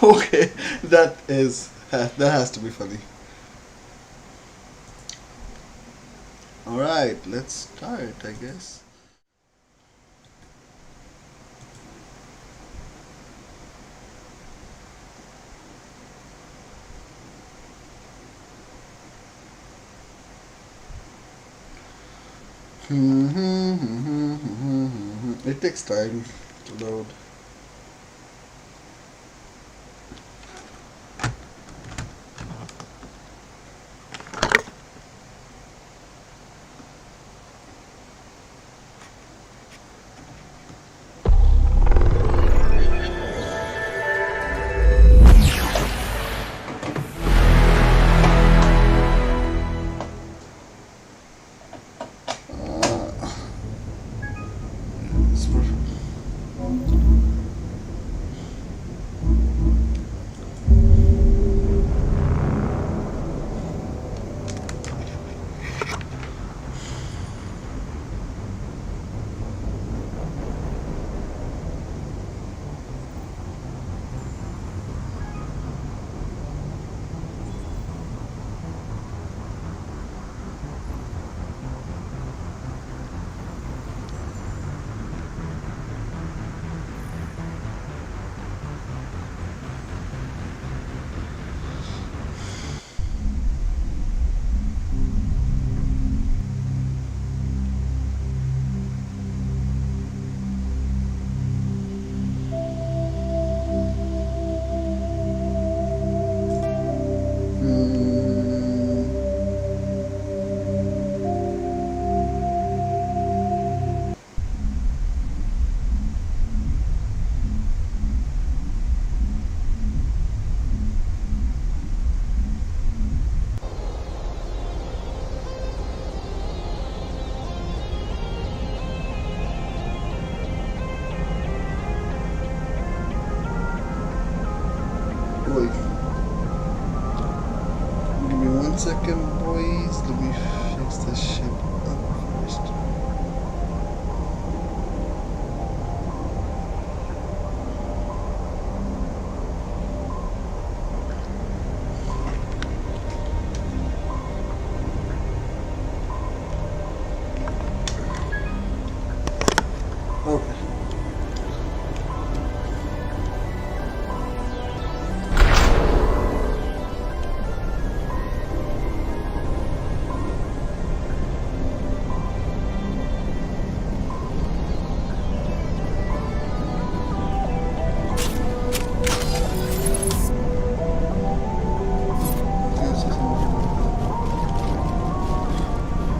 Okay, that has to be funny. Alright, let's start, I guess. It takes time to load. Boy. Give me 1 second, boys. Let me fix this shit up first. Okay.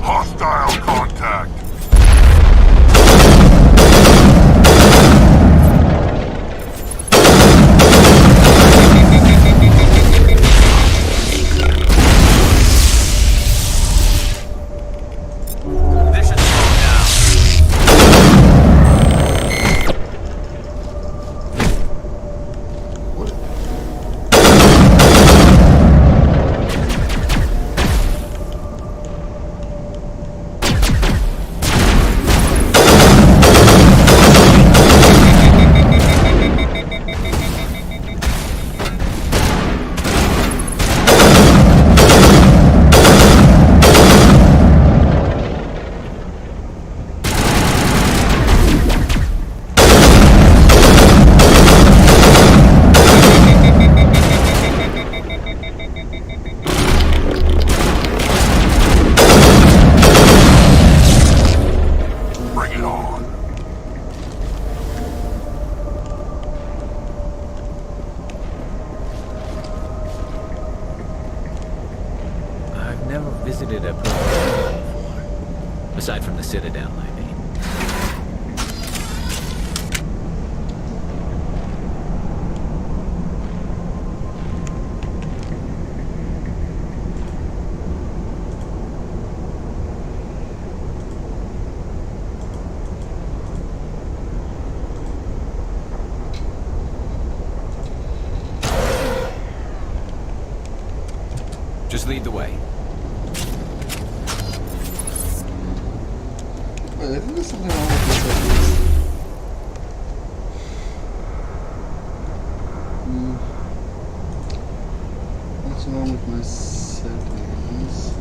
Hostile contact! This should slow down. Bring it on. I've never visited a prison before. Aside from the Citadel, I mean. Just lead the way. I think there's something wrong with this at least. What's wrong with my settings?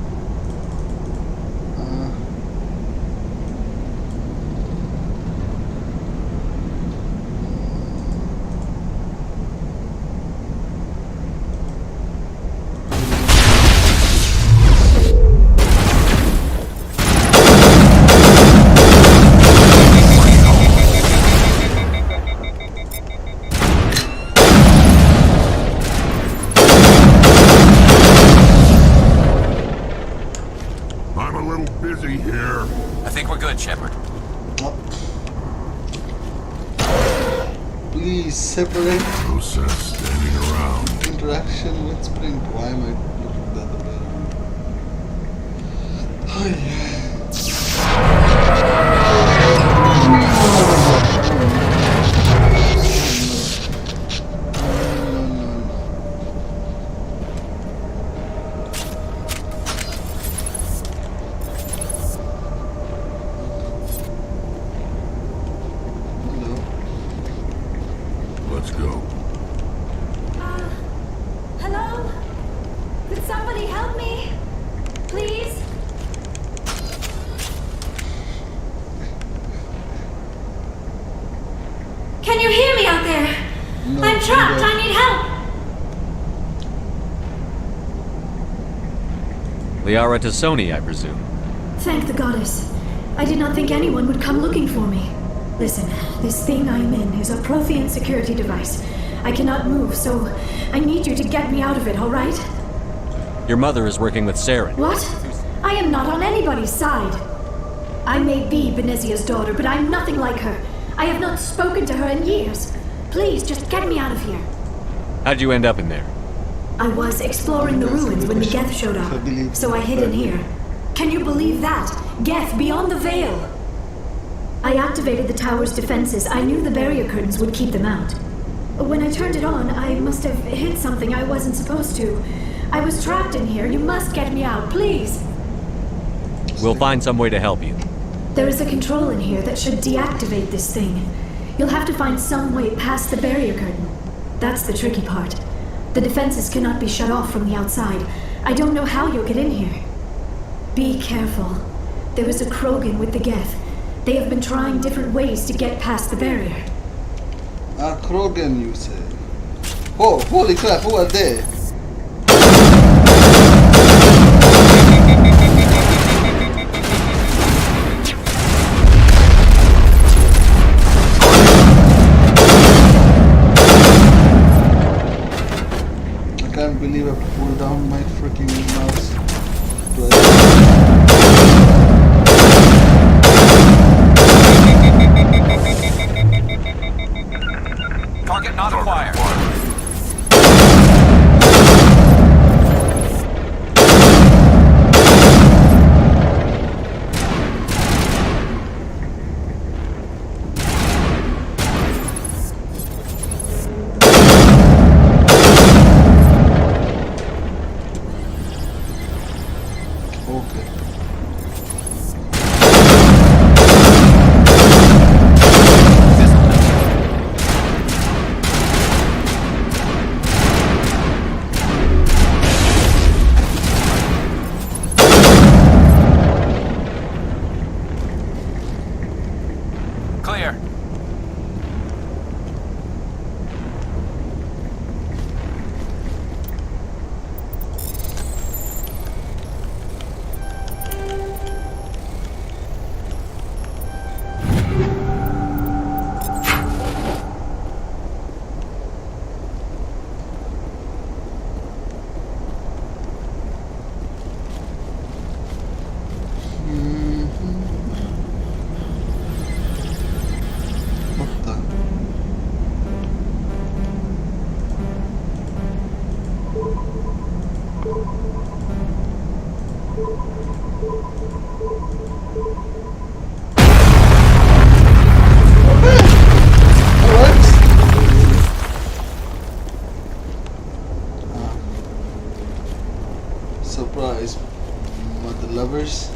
I'm a little busy here. I think we're good, Shepard. Oh. Please separate No sense standing around. interaction with Spring. Why am I looking the other way around? Oh, yeah. Let's go. Hello? Could somebody help me? Please? Can you hear me out there? No, I'm trapped. no. I need help. Liara to Sony, I presume. Thank the goddess. I did not think anyone would come looking for me. Listen, this thing I'm in is a Prothean security device. I cannot move, so I need you to get me out of it, all right? Your mother is working with Saren. What? I am not on anybody's side. I may be Benezia's daughter, but I'm nothing like her. I have not spoken to her in years. Please, just get me out of here. How'd you end up in there? I was exploring the ruins when the Geth showed up, so I hid in here. Can you believe that? Geth beyond the veil! I activated the tower's defenses. I knew the barrier curtains would keep them out. When I turned it on, I must have hit something I wasn't supposed to. I was trapped in here. You must get me out, please! We'll find some way to help you. There is a control in here that should deactivate this thing. You'll have to find some way past the barrier curtain. That's the tricky part. The defenses cannot be shut off from the outside. I don't know how you'll get in here. Be careful. There is a Krogan with the Geth. They have been trying different ways to get past the barrier. A Krogan, you say? Oh, holy crap, who are they? I can't believe I pulled down my freaking mouse. Target not acquired. Clear. What the? Surprise, mother lovers.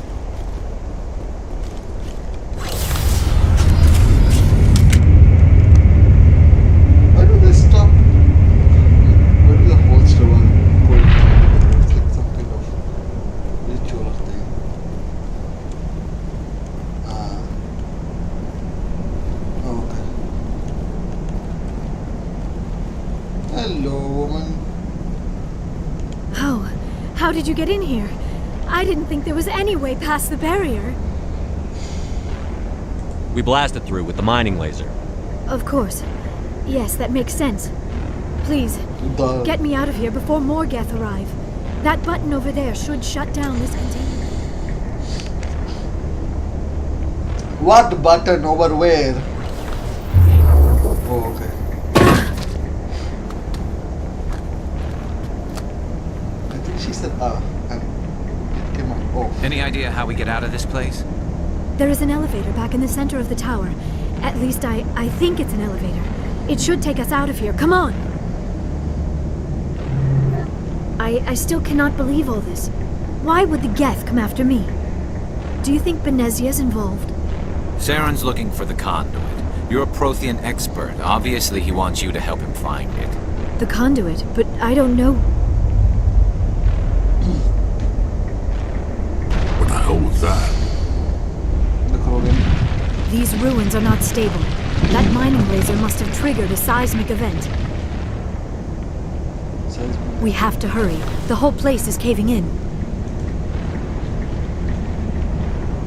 How did you get in here? I didn't think there was any way past the barrier. We blasted through with the mining laser. Of course. Yes, that makes sense. Please, get me out of here before more Geth arrive. That button over there should shut down this container. What button over where? Oh, okay. I think she said and it came out. Oh. Any idea how we get out of this place? There is an elevator back in the center of the tower. At least I think it's an elevator. It should take us out of here. Come on! I still cannot believe all this. Why would the Geth come after me? Do you think Benezia's involved? Saren's looking for the conduit. You're a Prothean expert. Obviously, he wants you to help him find it. The conduit, but I don't know. What the hell was that? The Krogan. These ruins are not stable. That mining laser must have triggered a seismic event. We have to hurry. The whole place is caving in.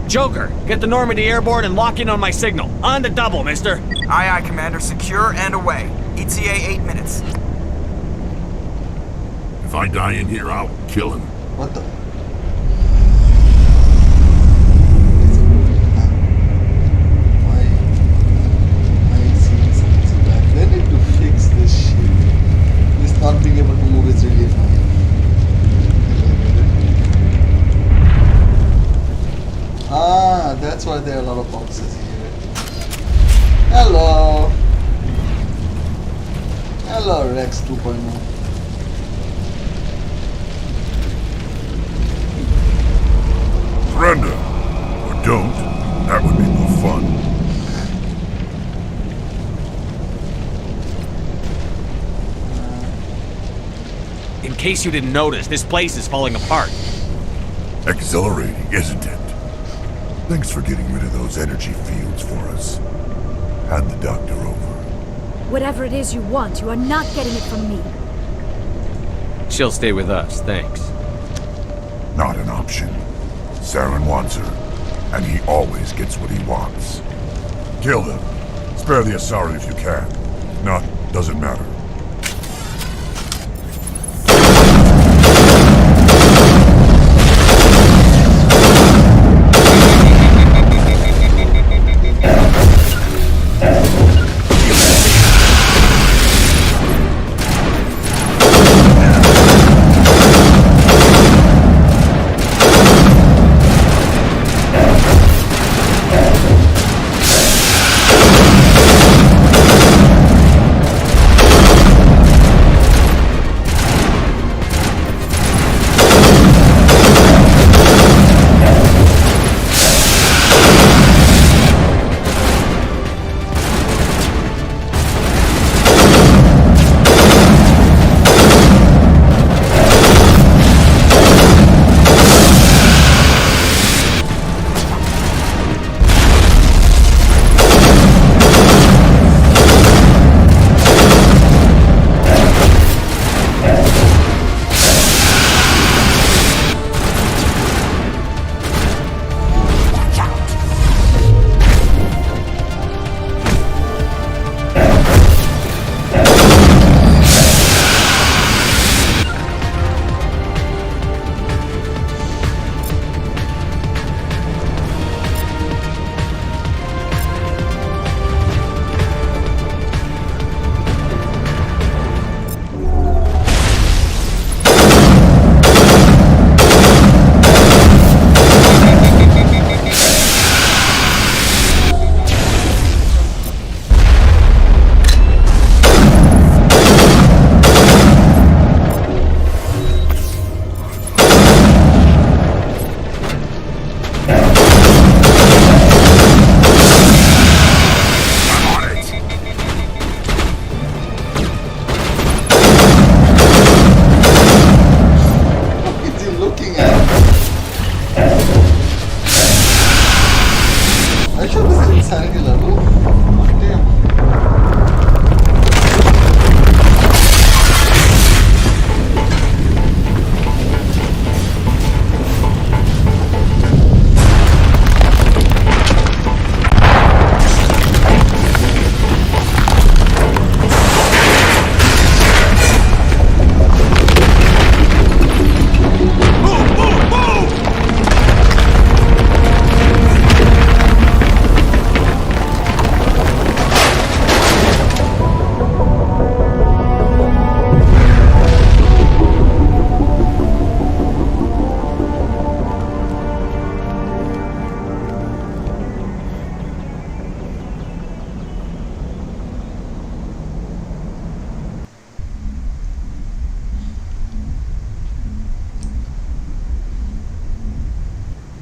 Joker, get the Normandy airborne and lock in on my signal. On the double, mister. Aye, aye, Commander. Secure and away. ETA 8 minutes. If I die in here, I'll kill him. What the? Why? Why is he so bad? They need to fix this shit. This not being able to move is really annoying. Ah, that's why there are a lot of boxes here. Hello. Hello, Rex 2.0. Surrender. Or don't. That would be more fun. In case you didn't notice, this place is falling apart. Exhilarating, isn't it? Thanks for getting rid of those energy fields for us. Hand the doctor over. Whatever it is you want, you are not getting it from me. She'll stay with us, thanks. Not an option. Saren wants her, and he always gets what he wants. Kill him. Spare the Asari if you can. If not, doesn't matter.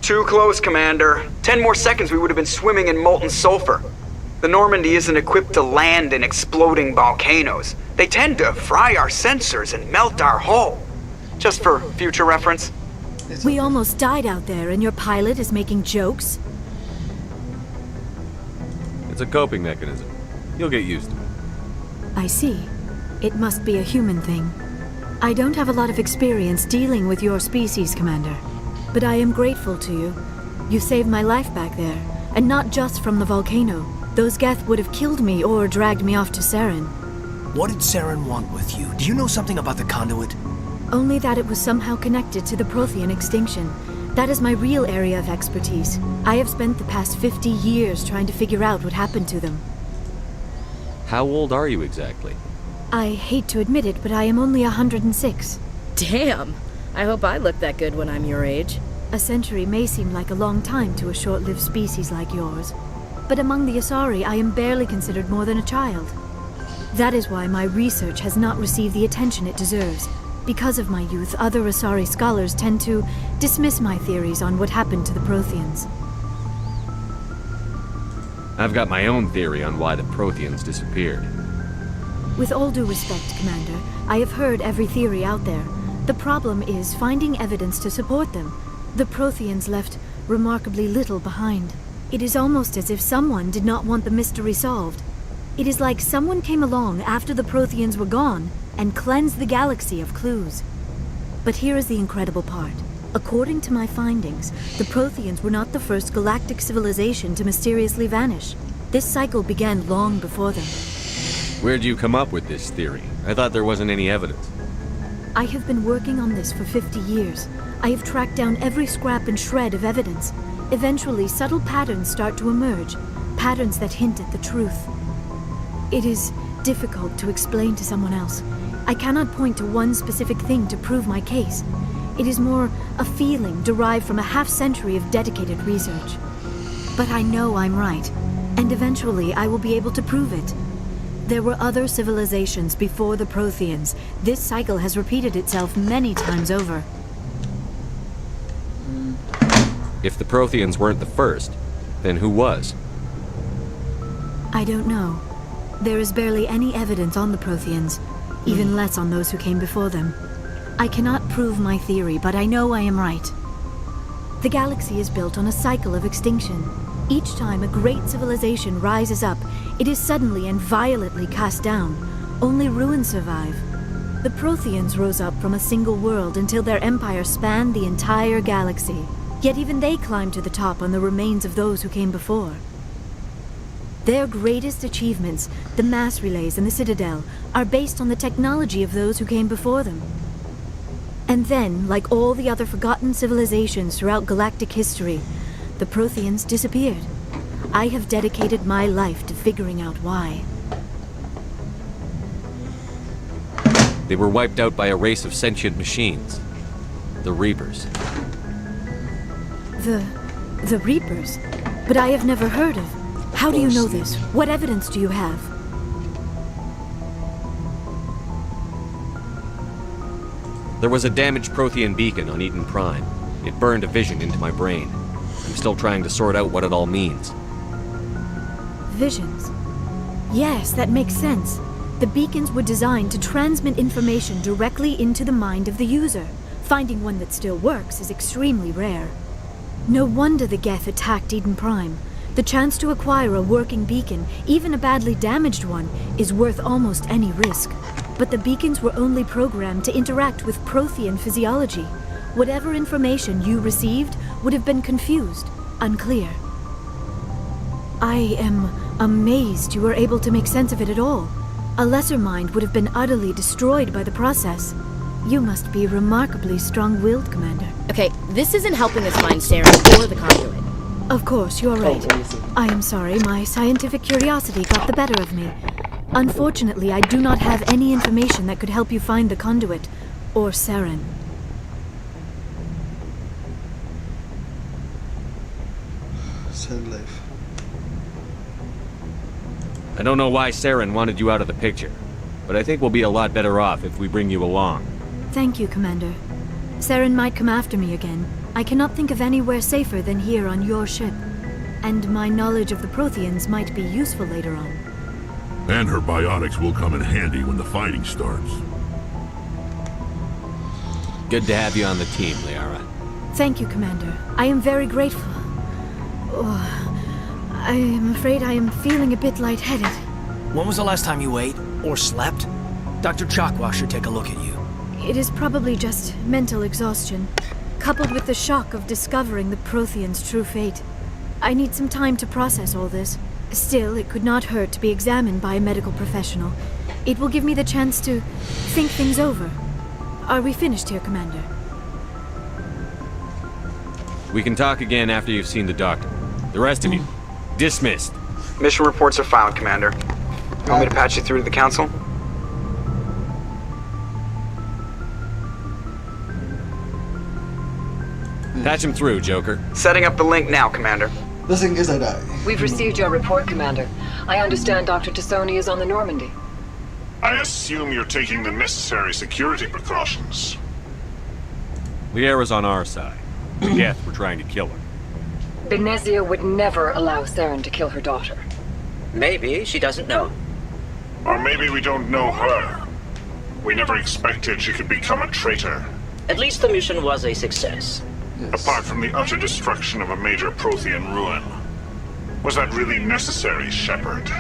Too close, Commander. 10 more seconds we would have been swimming in molten sulfur. The Normandy isn't equipped to land in exploding volcanoes. They tend to fry our sensors and melt our hull. Just for future reference. We almost died out there, and your pilot is making jokes? It's a coping mechanism. You'll get used to it. I see. It must be a human thing. I don't have a lot of experience dealing with your species, Commander. But I am grateful to you. You saved my life back there, and not just from the volcano. Those Geth would have killed me or dragged me off to Saren. What did Saren want with you? Do you know something about the conduit? Only that it was somehow connected to the Prothean extinction. That is my real area of expertise. I have spent the past 50 years trying to figure out what happened to them. How old are you exactly? I hate to admit it, but I am only 106. Damn! I hope I look that good when I'm your age. A century may seem like a long time to a short-lived species like yours. But among the Asari, I am barely considered more than a child. That is why my research has not received the attention it deserves. Because of my youth, other Asari scholars tend to dismiss my theories on what happened to the Protheans. I've got my own theory on why the Protheans disappeared. With all due respect, Commander, I have heard every theory out there. The problem is finding evidence to support them. The Protheans left remarkably little behind. It is almost as if someone did not want the mystery solved. It is like someone came along after the Protheans were gone and cleansed the galaxy of clues. But here is the incredible part. According to my findings, the Protheans were not the first galactic civilization to mysteriously vanish. This cycle began long before them. Where'd you come up with this theory? I thought there wasn't any evidence. I have been working on this for 50 years. I have tracked down every scrap and shred of evidence. Eventually, subtle patterns start to emerge, patterns that hint at the truth. It is difficult to explain to someone else. I cannot point to one specific thing to prove my case. It is more a feeling derived from a half-century of dedicated research. But I know I'm right, and eventually I will be able to prove it. There were other civilizations before the Protheans. This cycle has repeated itself many times over. If the Protheans weren't the first, then who was? I don't know. There is barely any evidence on the Protheans, even less on those who came before them. I cannot prove my theory, but I know I am right. The galaxy is built on a cycle of extinction. Each time a great civilization rises up, it is suddenly and violently cast down. Only ruins survive. The Protheans rose up from a single world until their empire spanned the entire galaxy. Yet even they climbed to the top on the remains of those who came before. Their greatest achievements, the mass relays and the Citadel, are based on the technology of those who came before them. And then, like all the other forgotten civilizations throughout galactic history, the Protheans disappeared. I have dedicated my life to figuring out why. They were wiped out by a race of sentient machines. The Reapers. The Reapers? But I have never heard of. How do you know this? What evidence do you have? There was a damaged Prothean beacon on Eden Prime. It burned a vision into my brain. I'm still trying to sort out what it all means. Visions. Yes, that makes sense. The beacons were designed to transmit information directly into the mind of the user. Finding one that still works is extremely rare. No wonder the Geth attacked Eden Prime. The chance to acquire a working beacon, even a badly damaged one, is worth almost any risk. But the beacons were only programmed to interact with Prothean physiology. Whatever information you received would have been confused, unclear. I am amazed you were able to make sense of it at all. A lesser mind would have been utterly destroyed by the process. You must be remarkably strong-willed, Commander. Okay, this isn't helping us find Saren or the conduit. Of course, you're right. I am sorry, my scientific curiosity got the better of me. Unfortunately, I do not have any information that could help you find the conduit, or Saren. Sad life. I don't know why Saren wanted you out of the picture, but I think we'll be a lot better off if we bring you along. Thank you, Commander. Saren might come after me again. I cannot think of anywhere safer than here on your ship. And my knowledge of the Protheans might be useful later on. And her biotics will come in handy when the fighting starts. Good to have you on the team, Liara. Thank you, Commander. I am very grateful. Oh, I am afraid I am feeling a bit lightheaded. When was the last time you ate? Or slept? Dr. Chakwa should take a look at you. It is probably just mental exhaustion, coupled with the shock of discovering the Protheans' true fate. I need some time to process all this. Still, it could not hurt to be examined by a medical professional. It will give me the chance to think things over. Are we finished here, Commander? We can talk again after you've seen the doctor. The rest of you, dismissed. Mission reports are filed, Commander. You want me to patch you through to the Council? Patch him through, Joker. Setting up the link now, Commander. The thing is, I die. We've received your report, Commander. I understand Dr. Tassoni is on the Normandy. I assume you're taking the necessary security precautions. Liara's on our side. Geth, we're trying to kill her. Benezia would never allow Saren to kill her daughter. Maybe she doesn't know. Or maybe we don't know her. We never expected she could become a traitor. At least the mission was a success. Yes. Apart from the utter destruction of a major Prothean ruin. Was that really necessary, Shepard?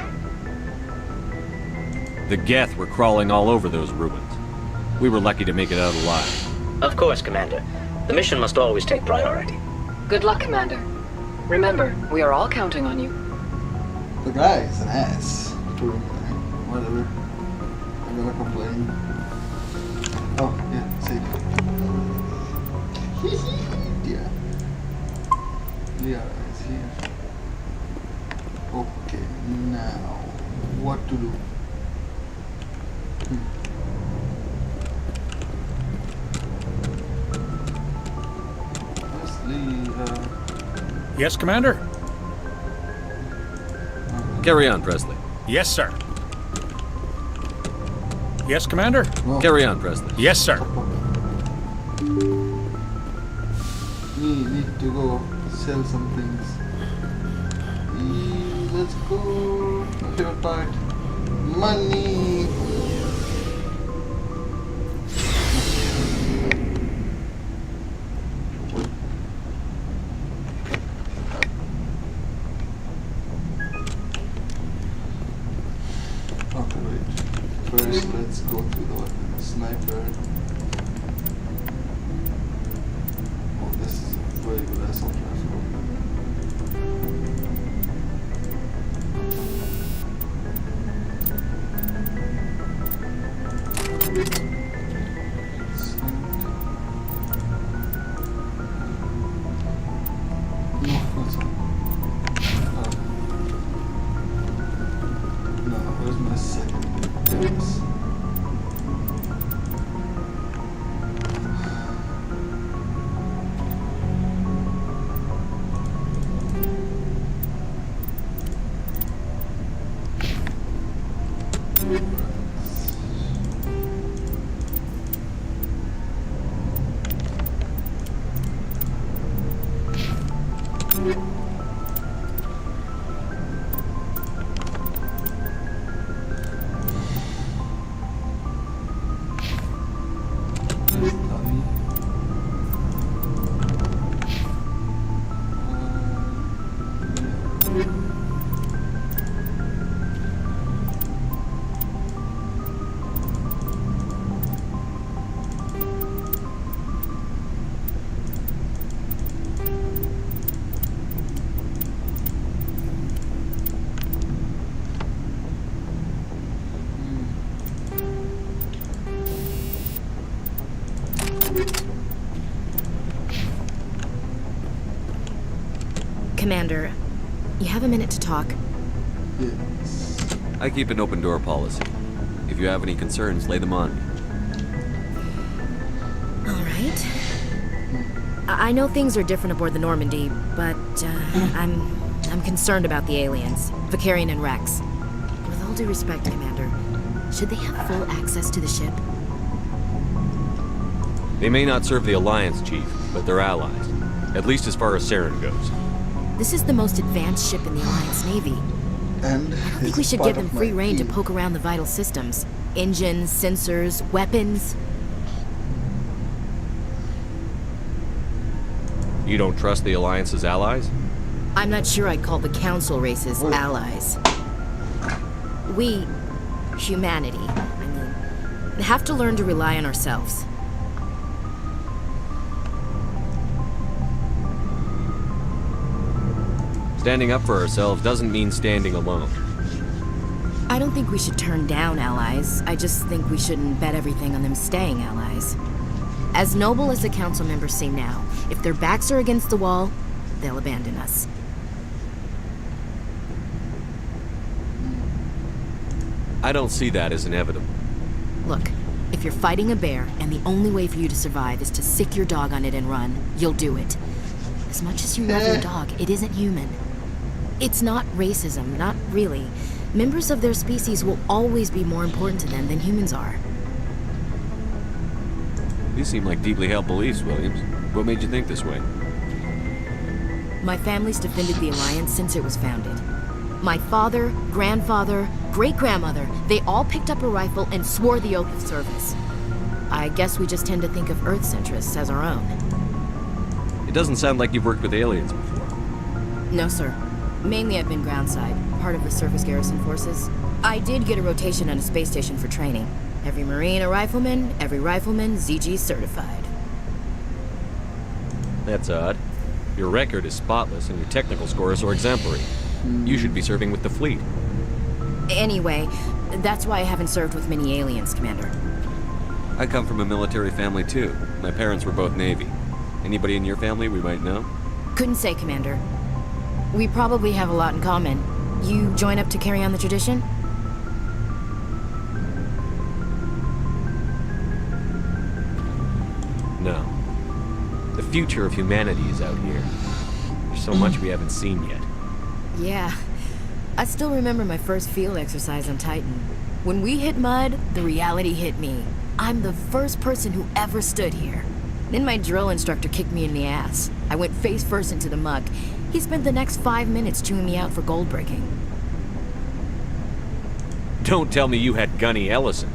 The Geth were crawling all over those ruins. We were lucky to make it out alive. Of course, Commander. The mission must always take priority. Good luck, Commander. Remember, we are all counting on you. The guy is an ass. Whatever. I'm gonna complain. Oh, yeah, see. Yeah. Liara is here. Okay, now what to do? Yes, Commander? Carry on, Presley. Yes, sir. Yes, Commander? Oh. Carry on, Presley. Yes, sir. We need to go sell some things. Let's go. My favorite part. Money. Okay, wait. First, let's go through the weapon. Sniper. Oh, this is a very good assault rifle. No, where's my second? Yes. Commander, you have a minute to talk? Yes. I keep an open door policy. If you have any concerns, lay them on me. All right. I know things are different aboard the Normandy, but I'm concerned about the aliens, Vicarian and Rex. With all due respect, Commander, should they have full access to the ship? They may not serve the Alliance, Chief, but they're allies. At least as far as Saren goes. This is the most advanced ship in the Alliance Navy. And I think we should give them free rein to poke around the vital systems. Engines, sensors, weapons. You don't trust the Alliance's allies? I'm not sure I'd call the Council races allies. We, humanity, have to learn to rely on ourselves. Standing up for ourselves doesn't mean standing alone. I don't think we should turn down allies. I just think we shouldn't bet everything on them staying allies. As noble as the council members seem now, if their backs are against the wall, they'll abandon us. I don't see that as inevitable. Look, if you're fighting a bear and the only way for you to survive is to sick your dog on it and run, you'll do it. As much as you love your dog, it isn't human. It's not racism, not really. Members of their species will always be more important to them than humans are. These seem like deeply held beliefs, Williams. What made you think this way? My family's defended the Alliance since it was founded. My father, grandfather, great-grandmother, they all picked up a rifle and swore the oath of service. I guess we just tend to think of Earth's interests as our own. It doesn't sound like you've worked with aliens before. No, sir. Mainly I've been groundside, part of the surface garrison forces. I did get a rotation on a space station for training. Every Marine a rifleman, every rifleman ZG certified. That's odd. Your record is spotless and your technical scores are exemplary. You should be serving with the fleet. Anyway, that's why I haven't served with many aliens, Commander. I come from a military family too. My parents were both Navy. Anybody in your family we might know? Couldn't say, Commander. We probably have a lot in common. You join up to carry on the tradition? No. The future of humanity is out here. There's so much we haven't seen yet. Yeah. I still remember my first field exercise on Titan. When we hit mud, the reality hit me. I'm the first person who ever stood here. Then my drill instructor kicked me in the ass. I went face first into the muck. He spent the next 5 minutes chewing me out for gold breaking. Don't tell me you had Gunny Ellison.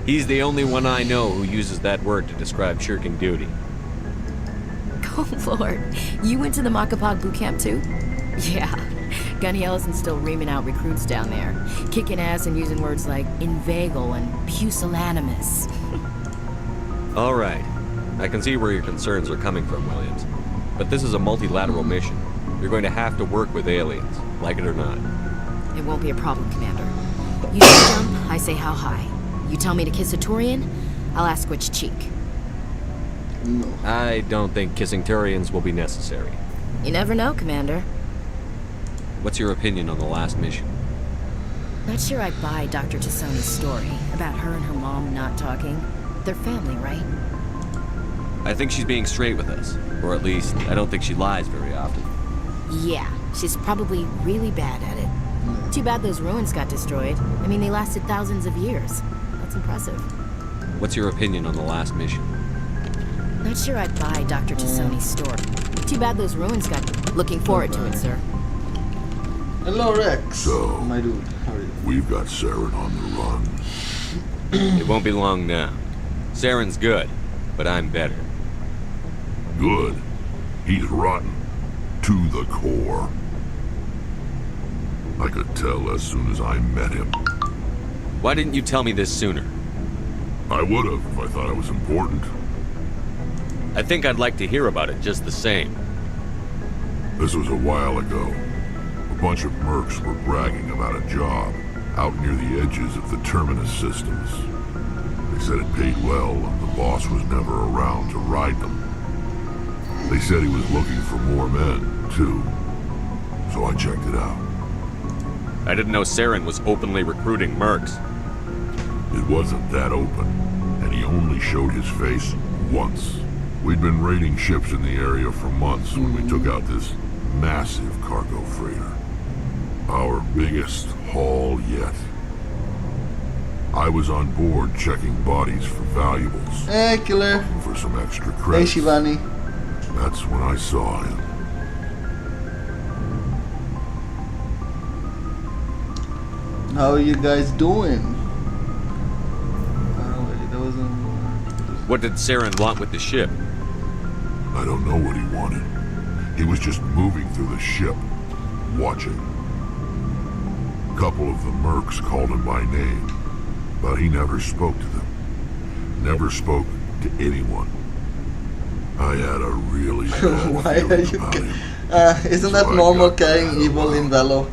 He's the only one I know who uses that word to describe shirking duty. Oh, Lord. You went to the Macapag boot camp, too? Yeah. Gunny Ellison's still reaming out recruits down there. Kicking ass and using words like inveigle and pusillanimous. All right. I can see where your concerns are coming from, Williams. But this is a multilateral mission. You're going to have to work with aliens, like it or not. It won't be a problem, Commander. You say jump, I say how high. You tell me to kiss a Turian, I'll ask which cheek. No. I don't think kissing Turians will be necessary. You never know, Commander. What's your opinion on the last mission? Not sure I buy Dr. Tassoni's story about her and her mom not talking. They're family, right? I think she's being straight with us. Or at least, I don't think she lies very often. Yeah, she's probably really bad at it. Too bad those ruins got destroyed. I mean, they lasted thousands of years. That's impressive. What's your opinion on the last mission? Not sure I'd buy Dr. Tassoni's story. Too bad those ruins got... Looking forward to it, sir. Hello, Rex. So, my dude, how are you? We've got Saren on the run. It won't be long now. Saren's good, but I'm better. Good. He's rotten. To the core. I could tell as soon as I met him. Why didn't you tell me this sooner? I would have if I thought it was important. I think I'd like to hear about it just the same. This was a while ago. A bunch of mercs were bragging about a job out near the edges of the Terminus systems. They said it paid well and the boss was never around to ride them. They said he was looking for more men, too. So I checked it out. I didn't know Saren was openly recruiting mercs. It wasn't that open, and he only showed his face once. We'd been raiding ships in the area for months when we took out this massive cargo freighter. Our biggest haul yet. I was on board checking bodies for valuables. Hey, killer. Looking for some extra Hey, credits. Shivani. That's when I saw him. How are you guys doing? Wait, there was a... What did Saren want with the ship? I don't know what he wanted. He was just moving through the ship, watching. A couple of the mercs called him by name, but he never spoke to them. Never spoke to anyone. I had a really bad Why are feeling you... about him. Isn't So that I normal got carrying mad evil about in it. Velo?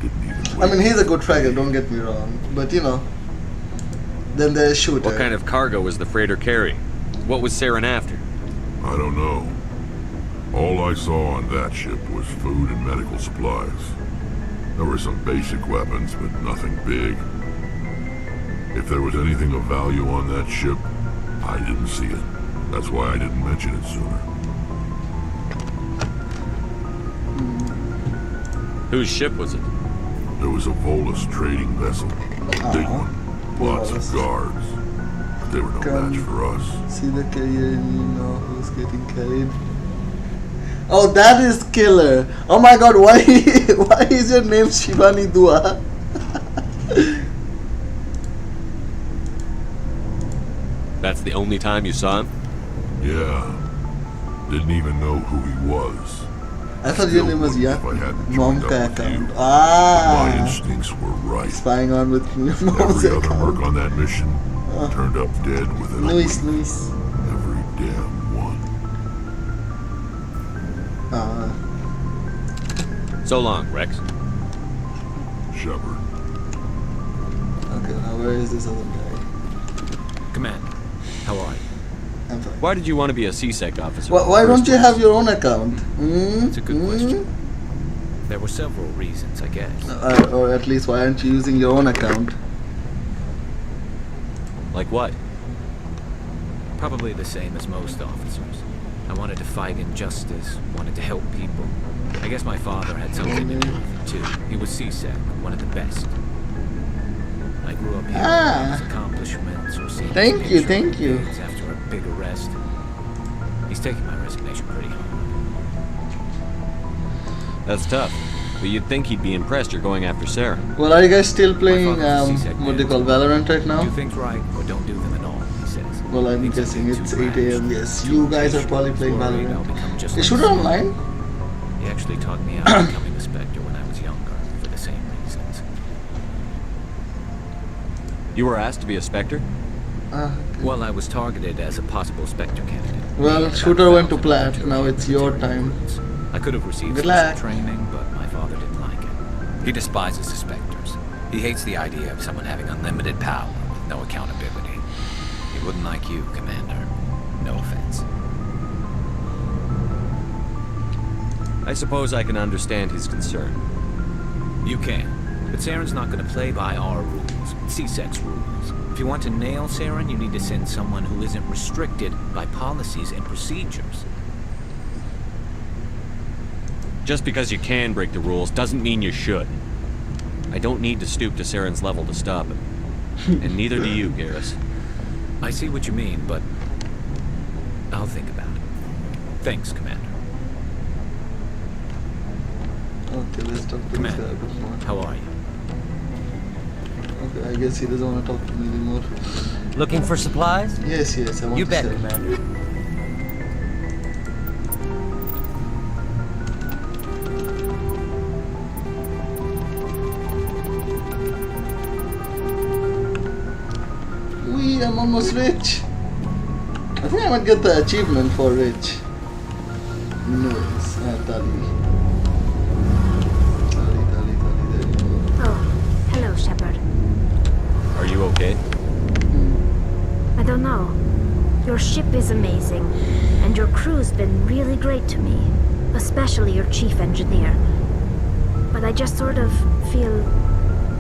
Didn't even I mean, wait he's a to good tracker, see. don't get me wrong. But you know, then there's Shooter. What kind of cargo was the freighter carrying? What was Saren after? I don't know. All I saw on that ship was food and medical supplies. There were some basic weapons, but nothing big. If there was anything of value on that ship, I didn't see it. That's why I didn't mention it sooner. Whose ship was it? There was a Volus trading vessel. Big one. Lots of guards. But they were no Come. match for us. See the carrier and you know who's getting carried. Oh, that is killer. Oh my god, why is your name Shivani Dua? That's the only time you saw him? Yeah. Didn't even know who he was. I thought your name was If I Yak. hadn't joined Momka up with you. account. My Ah, instincts were right. spying on with your mom's Every other account. merc on that mission turned up dead within a Luis, week. Luis. Every damn one. So long, Rex. Shepard. Okay, now where is this other guy? Command, how are you? I'm fine. Why did you want to be a CSEC officer? Why don't you have your own account? That's a good question. There were several reasons, I guess. Or at least why aren't you using your own account? Like what? Probably the same as most officers. I wanted to fight injustice, wanted to help people. I guess my father had something to do with it too. He was CSEC, one of the best. I grew up hearing his accomplishments or seeing Thank you, thank you. after a big arrest. He's taking my resignation pretty hard. That's tough. But you'd think he'd be impressed you're going after Saren. Well, are you guys still playing, father's a CSEC what do you call Valorant right Do now? things right or don't do them at all, he says. Well, I'm Things guessing are it's too 8 AM, rash, yes. too You guys are impatient, probably playing worried I'll Valorant. become just Is like Shooter Saren. online? He actually talked me out of becoming a Spectre when I was younger, for the same reasons. You were asked to be a Spectre? Well, I was targeted as a possible Spectre candidate. Well, About Shooter went to 1,000 Plat, now it's your time. recruits. I could have received Good special luck. training, but my father didn't like it. He despises the Spectres. He hates the idea of someone having unlimited power with no accountability. He wouldn't like you, Commander. No offense. I suppose I can understand his concern. You can. But Saren's not going to play by our rules, CSEC's rules. If you want to nail Saren, you need to send someone who isn't restricted by policies and procedures. Just because you can break the rules doesn't mean you should. I don't need to stoop to Saren's level to stop him. And neither do you, Garrus. I see what you mean, but I'll think about it. Thanks, Commander. Okay, let's talk to this Commander, guy a bit more. how are you? Okay, I guess he doesn't want to talk to me anymore. Looking for supplies? Yes, I want You to bet, sell. Commander. Wee, I'm almost rich. I think I might get the achievement for rich. Nice. Tali. Tali, there you go. Oh, hello, Shepard. Are you okay? I don't know. Your ship is amazing, and your crew's been really great to me, especially your chief engineer. But I just sort of feel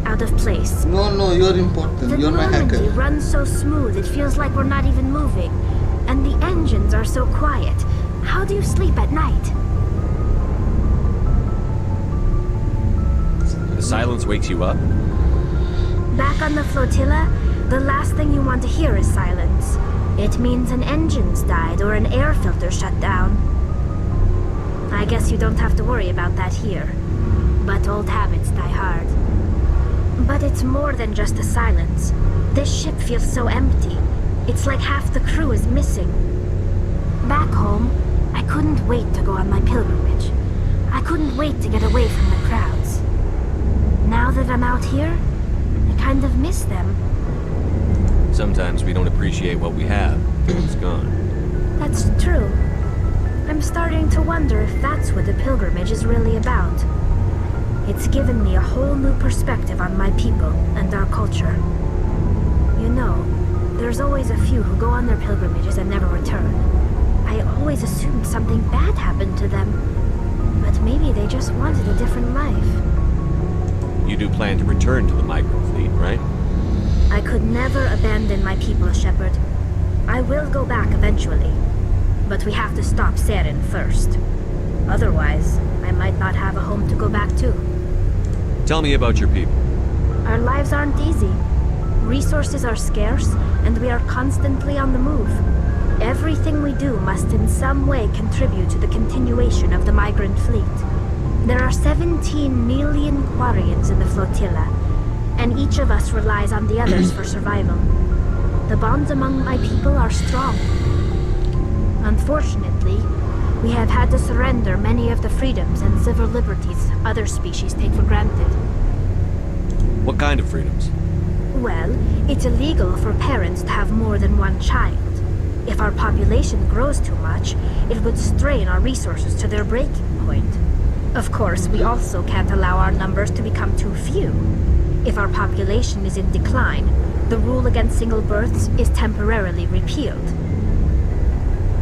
out of place. No, you're important. The You're my Normandy hacker. runs so smooth, it feels like we're not even moving. And the engines are so quiet. How do you sleep at night? The silence wakes you up? Back on the flotilla, the last thing you want to hear is silence. It means an engine's died or an air filter shut down. I guess you don't have to worry about that here. But old habits die hard. But it's more than just the silence. This ship feels so empty. It's like half the crew is missing. Back home, I couldn't wait to go on my pilgrimage. I couldn't wait to get away from the crowds. Now that I'm out here, I kind of miss them. Sometimes we don't appreciate what we have until it's gone. That's true. I'm starting to wonder if that's what the pilgrimage is really about. It's given me a whole new perspective on my people and our culture. You know, there's always a few who go on their pilgrimages and never return. I always assumed something bad happened to them, but maybe they just wanted a different life. You do plan to return to the migrant fleet, right? I could never abandon my people, Shepard. I will go back eventually, but we have to stop Saren first. Otherwise, I might not have a home to go back to. Tell me about your people. Our lives aren't easy. Resources are scarce, and we are constantly on the move. Everything we do must in some way contribute to the continuation of the migrant fleet. There are 17 million Quarians in the flotilla, and each of us relies on the others for survival. The bonds among my people are strong. Unfortunately, we have had to surrender many of the freedoms and civil liberties other species take for granted. What kind of freedoms? Well, it's illegal for parents to have more than one child. If our population grows too much, it would strain our resources to their breaking point. Of course, we also can't allow our numbers to become too few. If our population is in decline, the rule against single births is temporarily repealed.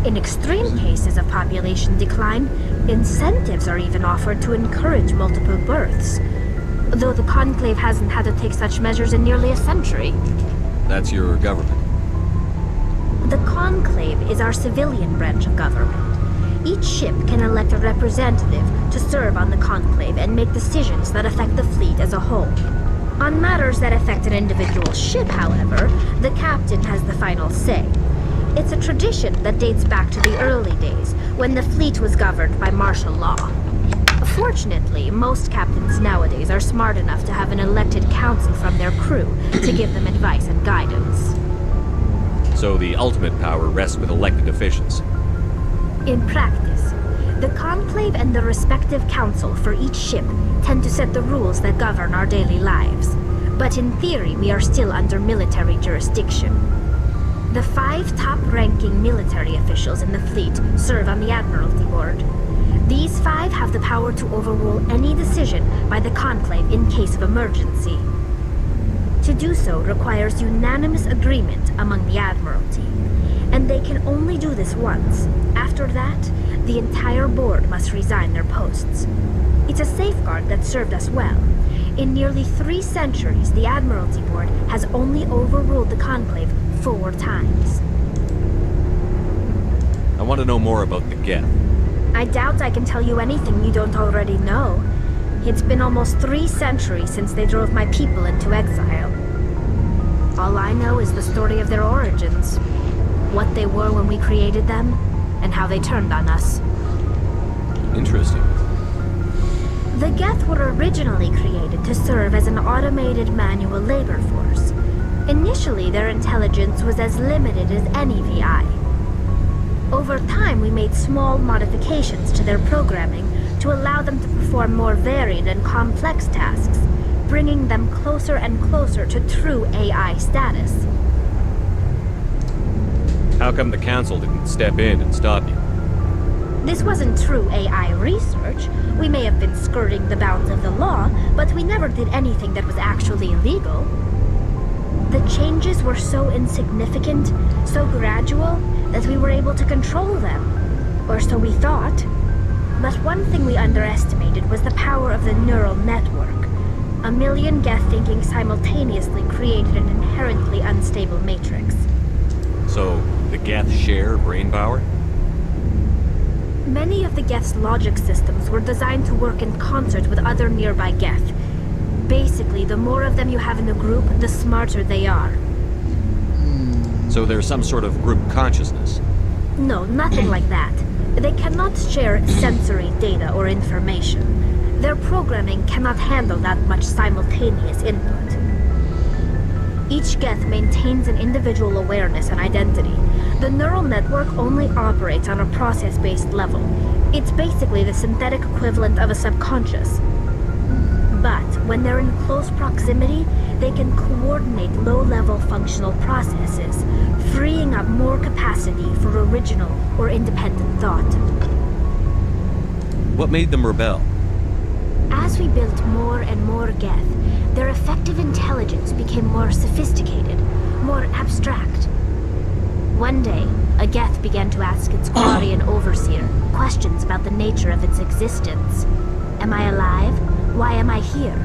In extreme cases of population decline, incentives are even offered to encourage multiple births, though the Conclave hasn't had to take such measures in nearly a century. That's your government. The Conclave is our civilian branch of government. Each ship can elect a representative to serve on the Conclave and make decisions that affect the fleet as a whole. On matters that affect an individual ship, however, the captain has the final say. It's a tradition that dates back to the early days, when the fleet was governed by martial law. Fortunately, most captains nowadays are smart enough to have an elected council from their crew to give them advice and guidance. So the ultimate power rests with elected officials. In practice, the Conclave and the respective council for each ship tend to set the rules that govern our daily lives. But in theory, we are still under military jurisdiction. The 5 top-ranking military officials in the fleet serve on the Admiralty Board. These 5 have the power to overrule any decision by the Conclave in case of emergency. To do so requires unanimous agreement among the Admiralty, and they can only do this once. After that, the entire board must resign their posts. It's a safeguard that served us well. In nearly 3 centuries, the Admiralty Board has only overruled the Conclave 4 times. I want to know more about the Geth. I doubt I can tell you anything you don't already know. It's been almost 3 centuries since they drove my people into exile. All I know is the story of their origins, what they were when we created them, and how they turned on us. Interesting. The Geth were originally created to serve as an automated manual labor force. Initially, their intelligence was as limited as any VI. Over time, we made small modifications to their programming to allow them to perform more varied and complex tasks, bringing them closer and closer to true AI status. How come the Council didn't step in and stop you? This wasn't true AI research. We may have been skirting the bounds of the law, but we never did anything that was actually illegal. The changes were so insignificant, so gradual, that we were able to control them. Or so we thought. But one thing we underestimated was the power of the neural network. A million Geth thinking simultaneously created an inherently unstable matrix. So, the Geth share brain power? Many of the Geth's logic systems were designed to work in concert with other nearby Geth. Basically, the more of them you have in a group, the smarter they are. So there's some sort of group consciousness? No, nothing like that. They cannot share sensory data or information. Their programming cannot handle that much simultaneous input. Each Geth maintains an individual awareness and identity. The neural network only operates on a process-based level. It's basically the synthetic equivalent of a subconscious. But when they're in close proximity, they can coordinate low-level functional processes, freeing up more capacity for original or independent thought. What made them rebel? As we built more and more Geth, their effective intelligence became more sophisticated, more abstract. One day, a Geth began to ask its Quarian overseer questions about the nature of its existence. Am I alive? Why am I here?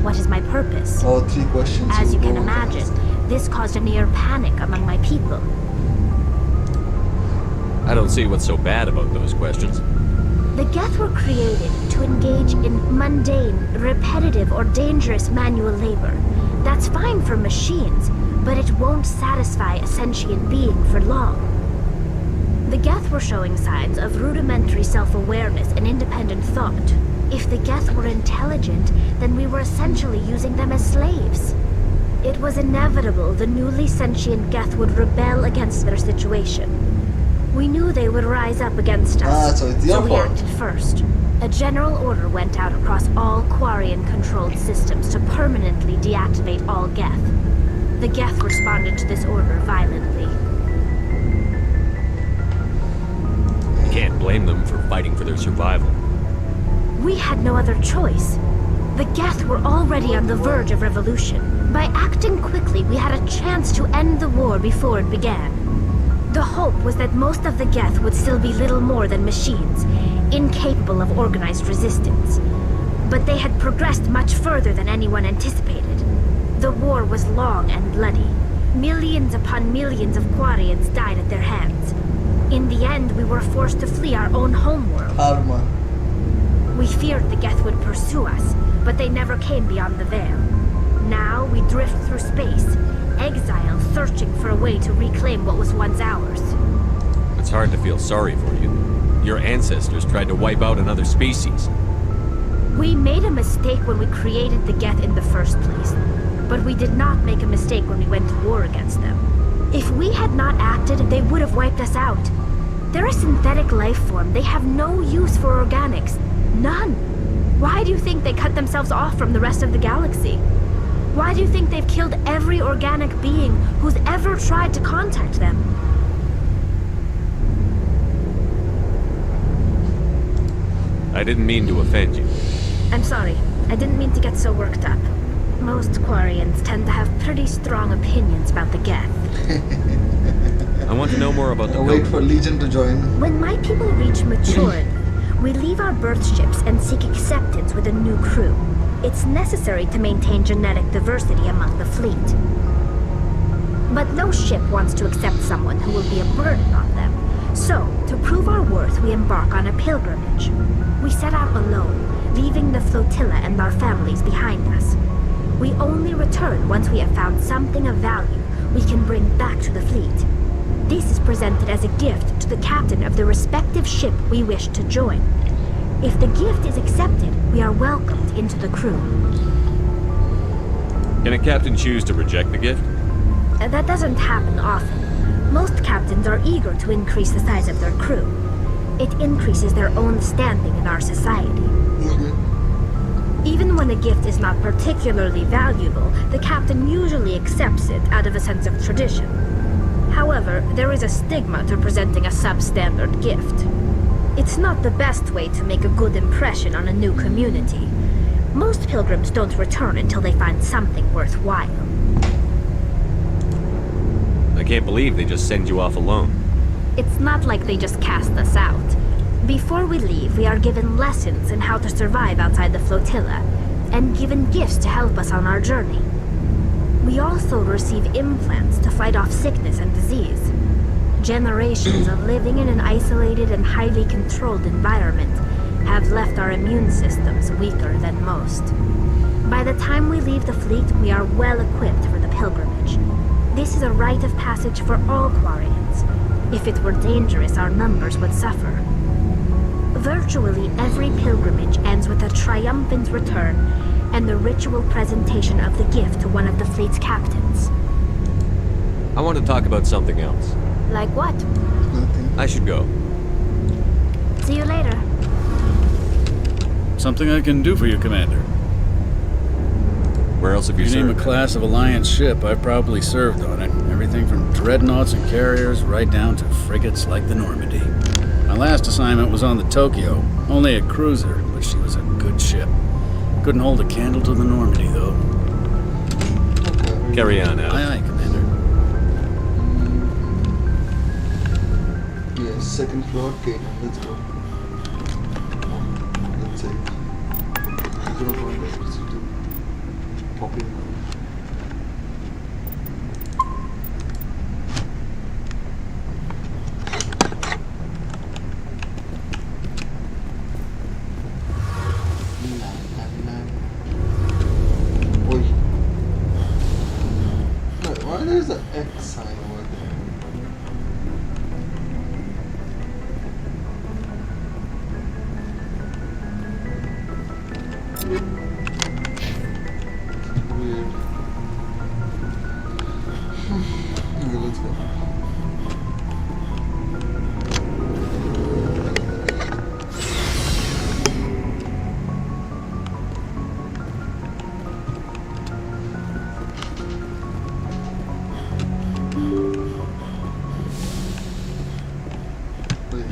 What is my purpose? Oh, 3 questions. As you can imagine, this caused a near panic among my people. I don't see what's so bad about those questions. The Geth were created to engage in mundane, repetitive, or dangerous manual labor. That's fine for machines, but it won't satisfy a sentient being for long. The Geth were showing signs of rudimentary self-awareness and independent thought. If the Geth were intelligent, then we were essentially using them as slaves. It was inevitable the newly sentient Geth would rebel against their situation. We knew they would rise up against us, so we acted first. A general order went out across all Quarian-controlled systems to permanently deactivate all Geth. The Geth responded to this order violently. You can't blame them for fighting for their survival. We had no other choice. The Geth were already on the verge of revolution. By acting quickly, we had a chance to end the war before it began. The hope was that most of the Geth would still be little more than machines, incapable of organized resistance. But they had progressed much further than anyone anticipated. The war was long and bloody. Millions upon millions of Quarians died at their hands. In the end, we were forced to flee our own homeworld. We feared the Geth would pursue us, but they never came beyond the Veil. Now we drift through space, exile searching for a way to reclaim what was once ours. It's hard to feel sorry for you. Your ancestors tried to wipe out another species. We made a mistake when we created the Geth in the first place, but we did not make a mistake when we went to war against them. If we had not acted, they would have wiped us out. They're a synthetic life form. They have no use for organics. None. Why do you think they cut themselves off from the rest of the galaxy? Why do you think they've killed every organic being who's ever tried to contact them? I didn't mean to offend you. I'm sorry. I didn't mean to get so worked up. Most Quarians tend to have pretty strong opinions about the Geth. I want to know more about the Wait for Legion to join. When my people reach maturity, we leave our birth ships and seek acceptance with a new crew. It's necessary to maintain genetic diversity among the fleet. But no ship wants to accept someone who will be a burden on them. So, to prove our worth, we embark on a pilgrimage. We set out alone, leaving the flotilla and our families behind us. We only return once we have found something of value we can bring back to the fleet. This is presented as a gift to the captain of the respective ship we wish to join. If the gift is accepted, we are welcomed into the crew. Can a captain choose to reject the gift? That doesn't happen often. Most captains are eager to increase the size of their crew. It increases their own standing in our society. Even when a gift is not particularly valuable, the captain usually accepts it out of a sense of tradition. However, there is a stigma to presenting a substandard gift. It's not the best way to make a good impression on a new community. Most pilgrims don't return until they find something worthwhile. I can't believe they just send you off alone. It's not like they just cast us out. Before we leave, we are given lessons in how to survive outside the flotilla, and given gifts to help us on our journey. We also receive implants to fight off sickness and disease. Generations of living in an isolated and highly controlled environment have left our immune systems weaker than most. By the time we leave the fleet, we are well equipped for the pilgrimage. This is a rite of passage for all Quarians. If it were dangerous, our numbers would suffer. Virtually every pilgrimage ends with a triumphant return and the ritual presentation of the gift to one of the fleet's captains. I want to talk about something else. Like what? I should go. See you later. Something I can do for you, Commander. Where else have you You name served? a class of Alliance ship, I've probably served on it. Everything from dreadnoughts and carriers right down to frigates like the Normandy. My last assignment was on the Tokyo. Only a cruiser, but she was a good ship. Couldn't hold a candle to the Normandy, though. Carry on now. Aye, aye, Commander. Yes, second floor. Okay, let's go. Let's see. 0.8 electricity. Popping out. Oi. No, why there's an X sign over there? Weird. Okay, let's go. Wait.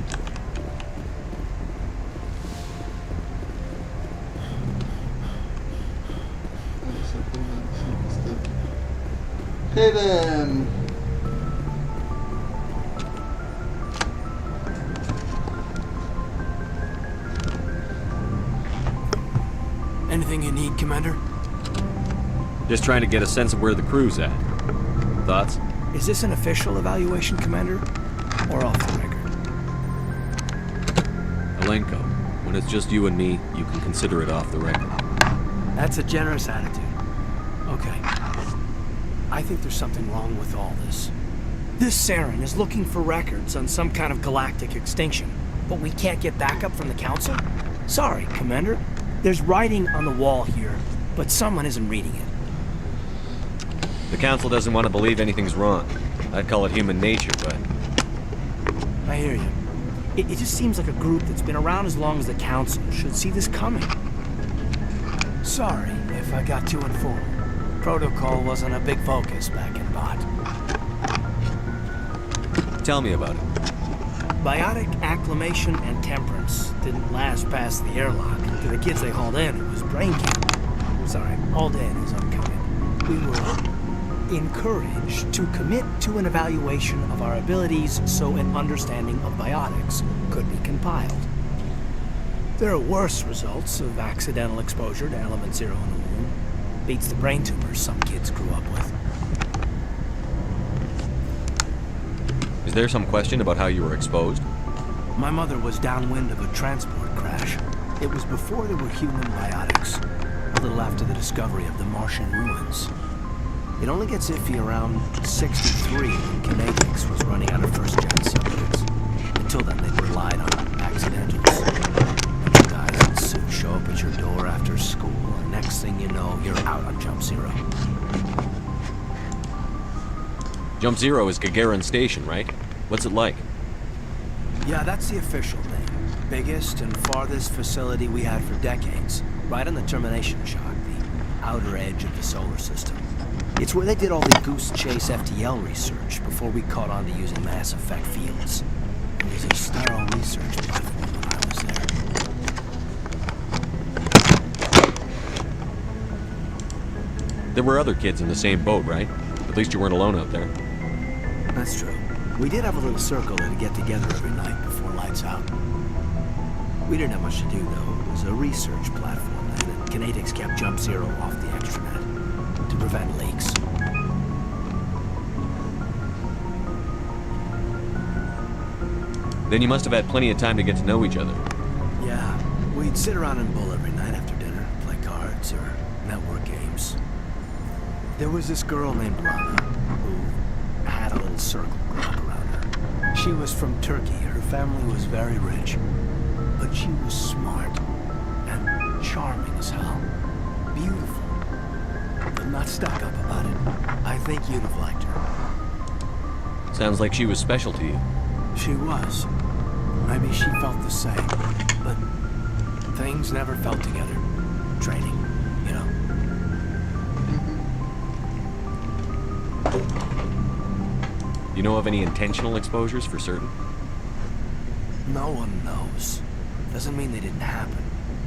Hidden. Anything you need, Commander? Just trying to get a sense of where the crew's at. Thoughts? Is this an official evaluation, Commander? Or off the record? Alenko, when it's just you and me, you can consider it off the record. That's a generous attitude. Okay. I think there's something wrong with all this. This Saren is looking for records on some kind of galactic extinction, but we can't get backup from the Council? Sorry, Commander. There's writing on the wall here, but someone isn't reading it. The Council doesn't want to believe anything's wrong. I'd call it human nature, but... I hear you. It just seems like a group that's been around as long as the Council should see this coming. Sorry if I got too informed. Protocol wasn't a big focus back in Bot. Tell me about it. Biotic acclimation and temperance didn't last past the airlock. To the kids they hauled in, it was brain camp. Sorry, hauled in is unkind. We were encouraged to commit to an evaluation of our abilities so an understanding of biotics could be compiled. There are worse results of accidental exposure to element 0 in a wound. Beats the brain tumors some kids grew up with. Is there some question about how you were exposed? My mother was downwind of a transport crash. It was before there were human biotics, a little after the discovery of the Martian ruins. It only gets iffy around 63 when Kinetics was running out of first-gen subjects. Until then, they relied on accidentals. And guys in suits show up at your door after school, and next thing you know, you're out on Jump Zero. Jump Zero is Gagarin Station, right? What's it like? Yeah, that's the official name. Biggest and farthest facility we had for decades. Right on the termination shock, the outer edge of the solar system. It's where they did all the Goose Chase FTL research before we caught on to using mass effect fields. It was a sterile research platform when I was there. There were other kids in the same boat, right? At least you weren't alone out there. That's true. We did have a little circle to get together every night before lights out. We didn't have much to do, though. It was a research platform then, and Kinetics kept Jump Zero off the extranet to prevent leaks. Then you must have had plenty of time to get to know each other. Yeah, we'd sit around and bull every night after dinner, play cards or network games. There was this girl named Rana who had a little circle grow up around her. She was from Turkey. Her family was very rich. but she was smart and charming as hell. Beautiful, but not stuck up about it. I think you'd have liked her. Sounds like she was special to you. She was. Maybe she felt the same, but things never felt together. Training, you know. You know of any intentional exposures for certain? No one knows. Doesn't mean they didn't happen.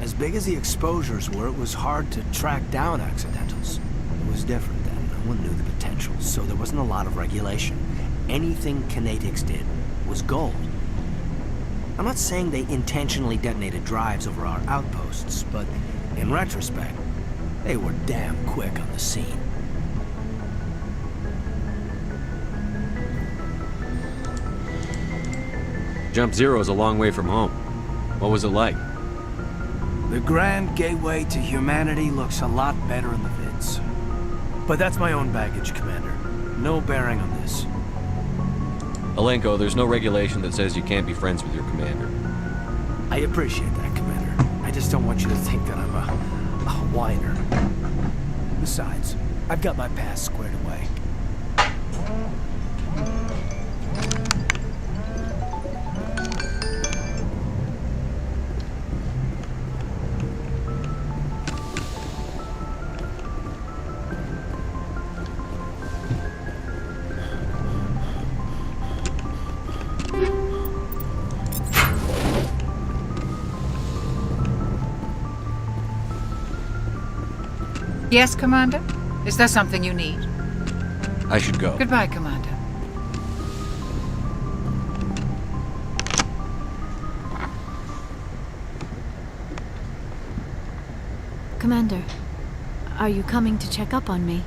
As big as the exposures were, it was hard to track down accidentals. It was different then. No one knew the potential, so there wasn't a lot of regulation. Anything Kinetics did was gold. I'm not saying they intentionally detonated drives over our outposts, but in retrospect, they were damn quick on the scene. Jump Zero is a long way from home. What was it like? The grand gateway to humanity looks a lot better in the vids. But that's my own baggage, Commander. No bearing on this. Alenko, there's no regulation that says you can't be friends with your commander. I appreciate that, Commander. I just don't want you to think that I'm a whiner. Besides, I've got my past squared away. Yes, Commander? Is there something you need? I should go. Goodbye, Commander. Commander, are you coming to check up on me?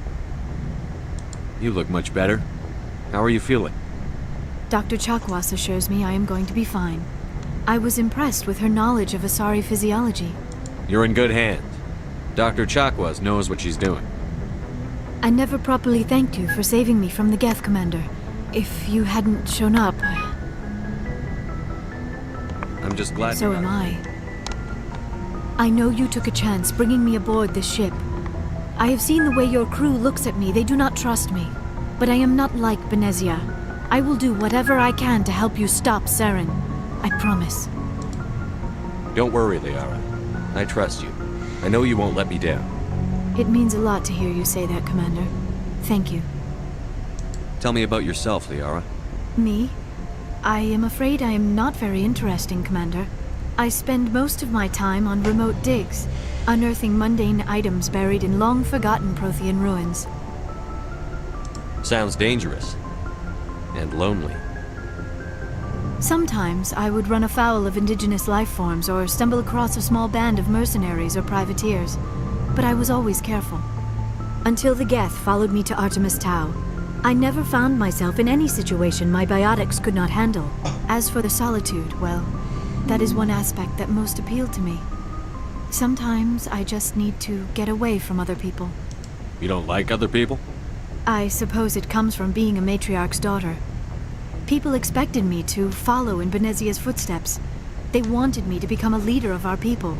You look much better. How are you feeling? Dr. Chakwas assures me I am going to be fine. I was impressed with her knowledge of Asari physiology. You're in good hands. Dr. Chakwas knows what she's doing. I never properly thanked you for saving me from the Geth, Commander. If you hadn't shown up... I'm just glad. So am I. I know you took a chance bringing me aboard this ship. I have seen the way your crew looks at me. They do not trust me. But I am not like Benezia. I will do whatever I can to help you stop Saren. I promise. Don't worry, Liara. I trust you. I know you won't let me down. It means a lot to hear you say that, Commander. Thank you. Tell me about yourself, Liara. Me? I am afraid I am not very interesting, Commander. I spend most of my time on remote digs, unearthing mundane items buried in long-forgotten Prothean ruins. Sounds dangerous. And lonely. Sometimes I would run afoul of indigenous life forms or stumble across a small band of mercenaries or privateers, but I was always careful. Until the Geth followed me to Artemis Tau, I never found myself in any situation my biotics could not handle. As for the solitude, well, that is one aspect that most appealed to me. Sometimes I just need to get away from other people. You don't like other people? I suppose it comes from being a matriarch's daughter. People expected me to follow in Benezia's footsteps. They wanted me to become a leader of our people.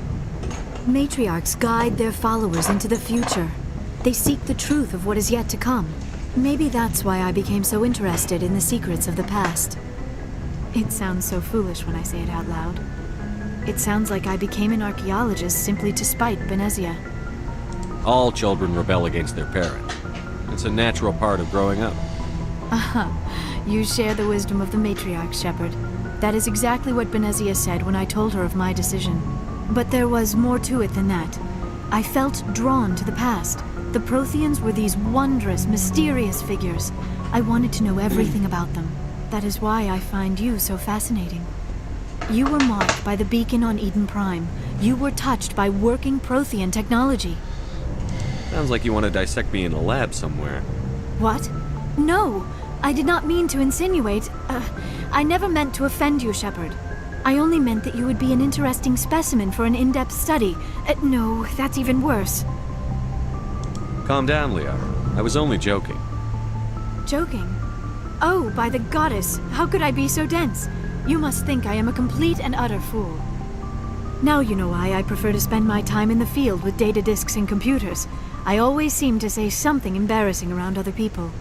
Matriarchs guide their followers into the future. They seek the truth of what is yet to come. Maybe that's why I became so interested in the secrets of the past. It sounds so foolish when I say it out loud. It sounds like I became an archaeologist simply to spite Benezia. All children rebel against their parents. It's a natural part of growing up. You share the wisdom of the matriarch, Shepard. That is exactly what Benezia said when I told her of my decision. But there was more to it than that. I felt drawn to the past. The Protheans were these wondrous, mysterious figures. I wanted to know everything about them. That is why I find you so fascinating. You were marked by the beacon on Eden Prime. You were touched by working Prothean technology. Sounds like you want to dissect me in a lab somewhere. What? No! I did not mean to insinuate. I never meant to offend you, Shepard. I only meant that you would be an interesting specimen for an in-depth study. No, that's even worse. Calm down, Liara. I was only joking. Joking? Oh, by the goddess, how could I be so dense? You must think I am a complete and utter fool. Now you know why I prefer to spend my time in the field with data disks and computers. I always seem to say something embarrassing around other people.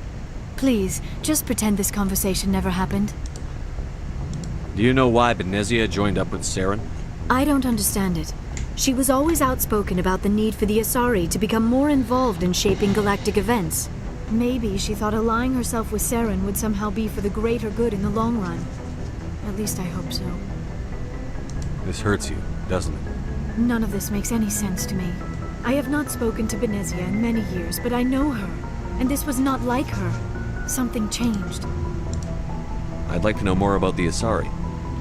Please, just pretend this conversation never happened. Do you know why Benezia joined up with Saren? I don't understand it. She was always outspoken about the need for the Asari to become more involved in shaping galactic events. Maybe she thought allying herself with Saren would somehow be for the greater good in the long run. At least I hope so. This hurts you, doesn't it? None of this makes any sense to me. I have not spoken to Benezia in many years, but I know her. And this was not like her. Something changed. I'd like to know more about the Asari.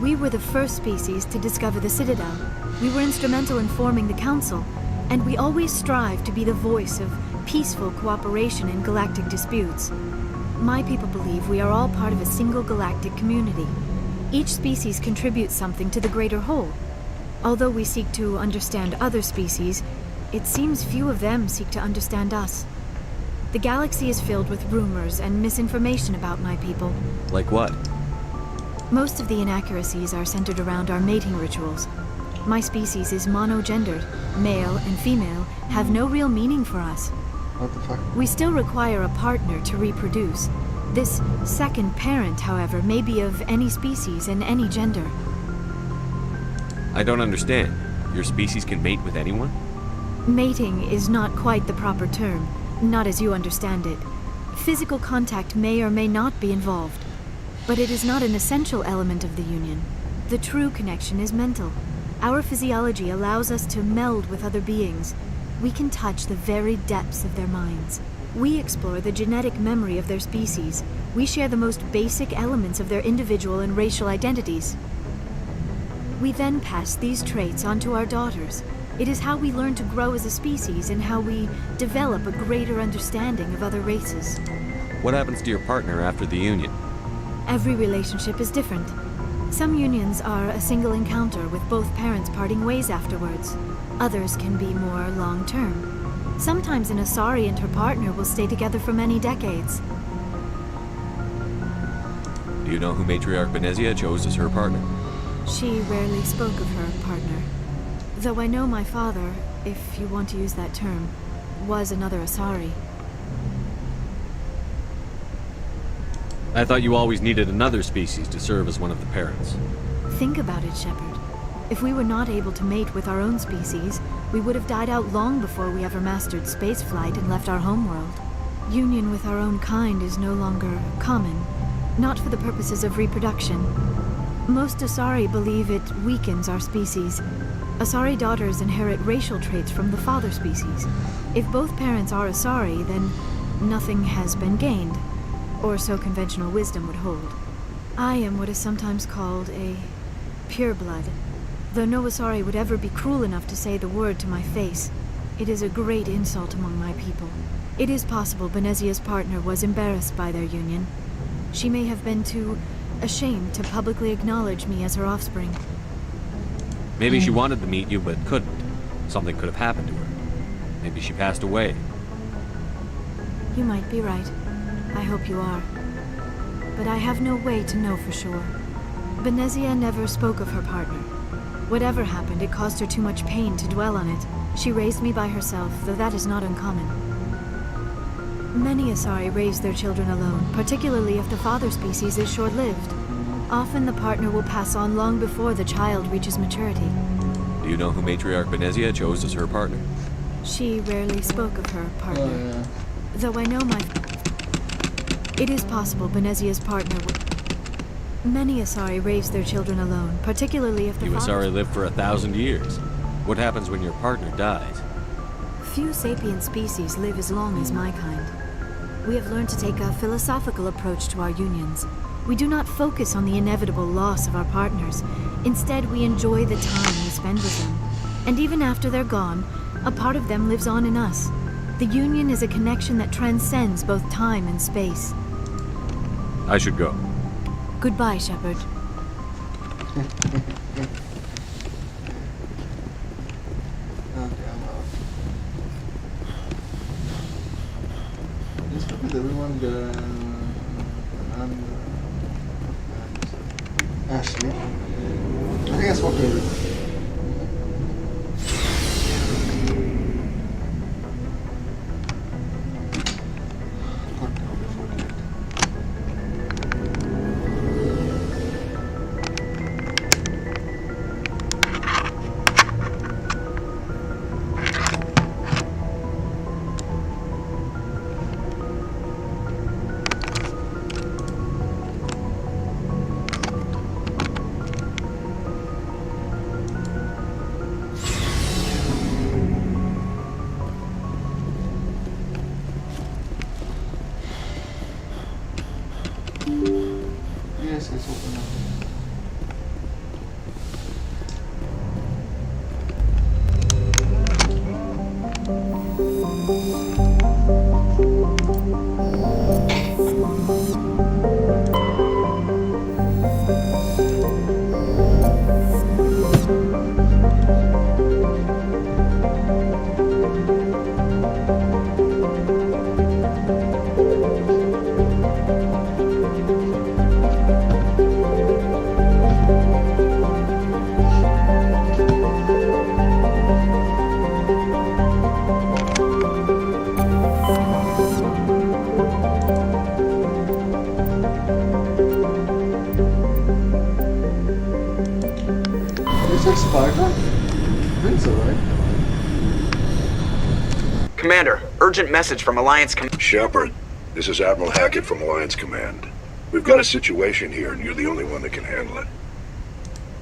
We were the first species to discover the Citadel. We were instrumental in forming the Council, and we always strive to be the voice of peaceful cooperation in galactic disputes. My people believe we are all part of a single galactic community. Each species contributes something to the greater whole. Although we seek to understand other species, it seems few of them seek to understand us. The galaxy is filled with rumors and misinformation about my people. Like what? Most of the inaccuracies are centered around our mating rituals. My species is monogendered. Male and female have no real meaning for us. What the fuck? We still require a partner to reproduce. This second parent, however, may be of any species and any gender. I don't understand. Your species can mate with anyone? Mating is not quite the proper term, not as you understand it. Physical contact may or may not be involved, but it is not an essential element of the union. The true connection is mental. Our physiology allows us to meld with other beings. We can touch the very depths of their minds. We explore the genetic memory of their species. We share the most basic elements of their individual and racial identities. We then pass these traits on to our daughters. It is how we learn to grow as a species and how we develop a greater understanding of other races. What happens to your partner after the union? Every relationship is different. Some unions are a single encounter with both parents parting ways afterwards. Others can be more long-term. Sometimes an Asari and her partner will stay together for many decades. Do you know who Matriarch Benezia chose as her partner? She rarely spoke of her partner. Though I know my father, if you want to use that term, was another Asari. I thought you always needed another species to serve as one of the parents. Think about it, Shepard. If we were not able to mate with our own species, we would have died out long before we ever mastered spaceflight and left our homeworld. Union with our own kind is no longer common, not for the purposes of reproduction. Most Asari believe it weakens our species. Asari daughters inherit racial traits from the father species. If both parents are Asari, then nothing has been gained. Or so conventional wisdom would hold. I am what is sometimes called a pureblood. Though no Asari would ever be cruel enough to say the word to my face, it is a great insult among my people. It is possible Benezia's partner was embarrassed by their union. She may have been too ashamed to publicly acknowledge me as her offspring. Maybe she wanted to meet you, but couldn't. Something could have happened to her. Maybe she passed away. You might be right. I hope you are. But I have no way to know for sure. Benezia never spoke of her partner. Whatever happened, it caused her too much pain to dwell on it. She raised me by herself, though that is not uncommon. Many Asari raise their children alone, particularly if the father species is short-lived. Often the partner will pass on long before the child reaches maturity. Do you know who Matriarch Benezia chose as her partner? She rarely spoke of her partner. Though I know my... It is possible Benezia's partner would... Many Asari raise their children alone, particularly if the You Asari live for 1,000 years. What happens when your partner dies? Few sapient species live as long as my kind. We have learned to take a philosophical approach to our unions. We do not focus on the inevitable loss of our partners. Instead, we enjoy the time we spend with them. And even after they're gone, a part of them lives on in us. The union is a connection that transcends both time and space. I should go. Goodbye, Shepard. Did everyone get Ashley? I think I spoke to her. Is that Sparta? I think so, right? Commander, urgent message from Alliance Shepard, this is Admiral Hackett from Alliance Command. We've got a situation here, and you're the only one that can handle it.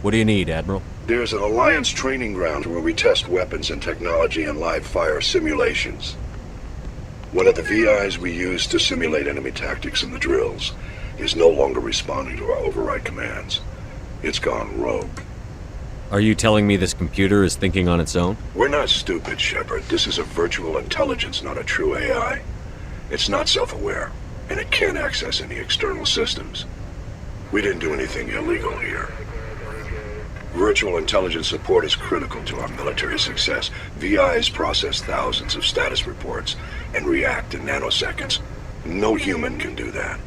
What do you need, Admiral? There's an Alliance training ground where we test weapons and technology in live fire simulations. One of the VIs we use to simulate enemy tactics in the drills is no longer responding to our override commands. It's gone rogue. Are you telling me this computer is thinking on its own? We're not stupid, Shepard. This is a virtual intelligence, not a true AI. It's not self-aware, and it can't access any external systems. We didn't do anything illegal here. Virtual intelligence support is critical to our military success. VIs process thousands of status reports and react in nanoseconds. No human can do that.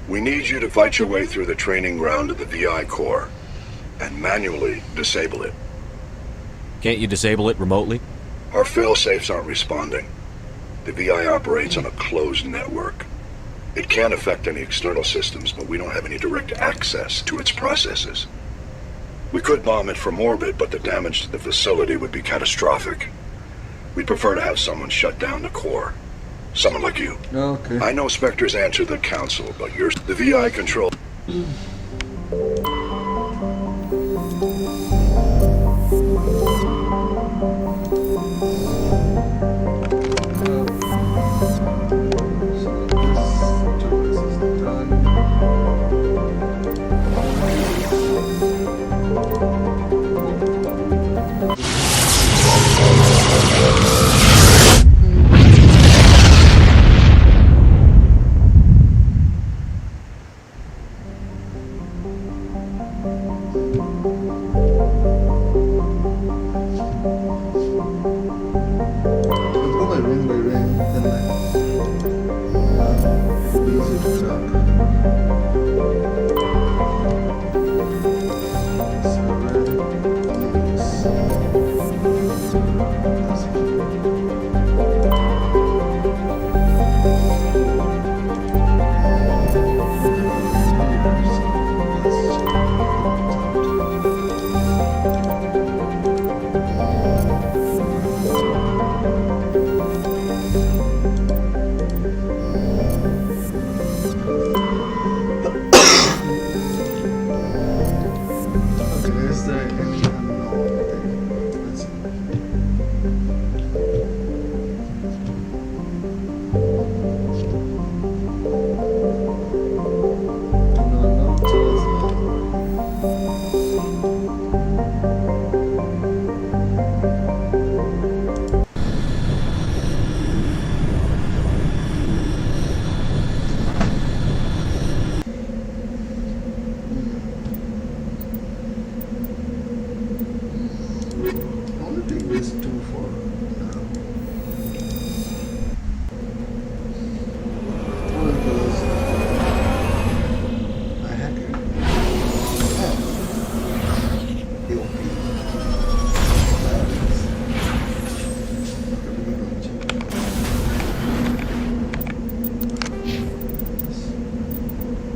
We need you to fight your way through the training ground of the VI core and manually disable it. Can't you disable it remotely? Our fail-safes aren't responding. The VI operates on a closed network. It can affect any external systems, but we don't have any direct access to its processes. We could bomb it from orbit, but the damage to the facility would be catastrophic. We'd prefer to have someone shut down the core. Someone like you. Okay. I know Spectres answer the Council, but you're the VI control.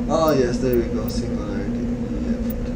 Oh yes, there we go, singularity left.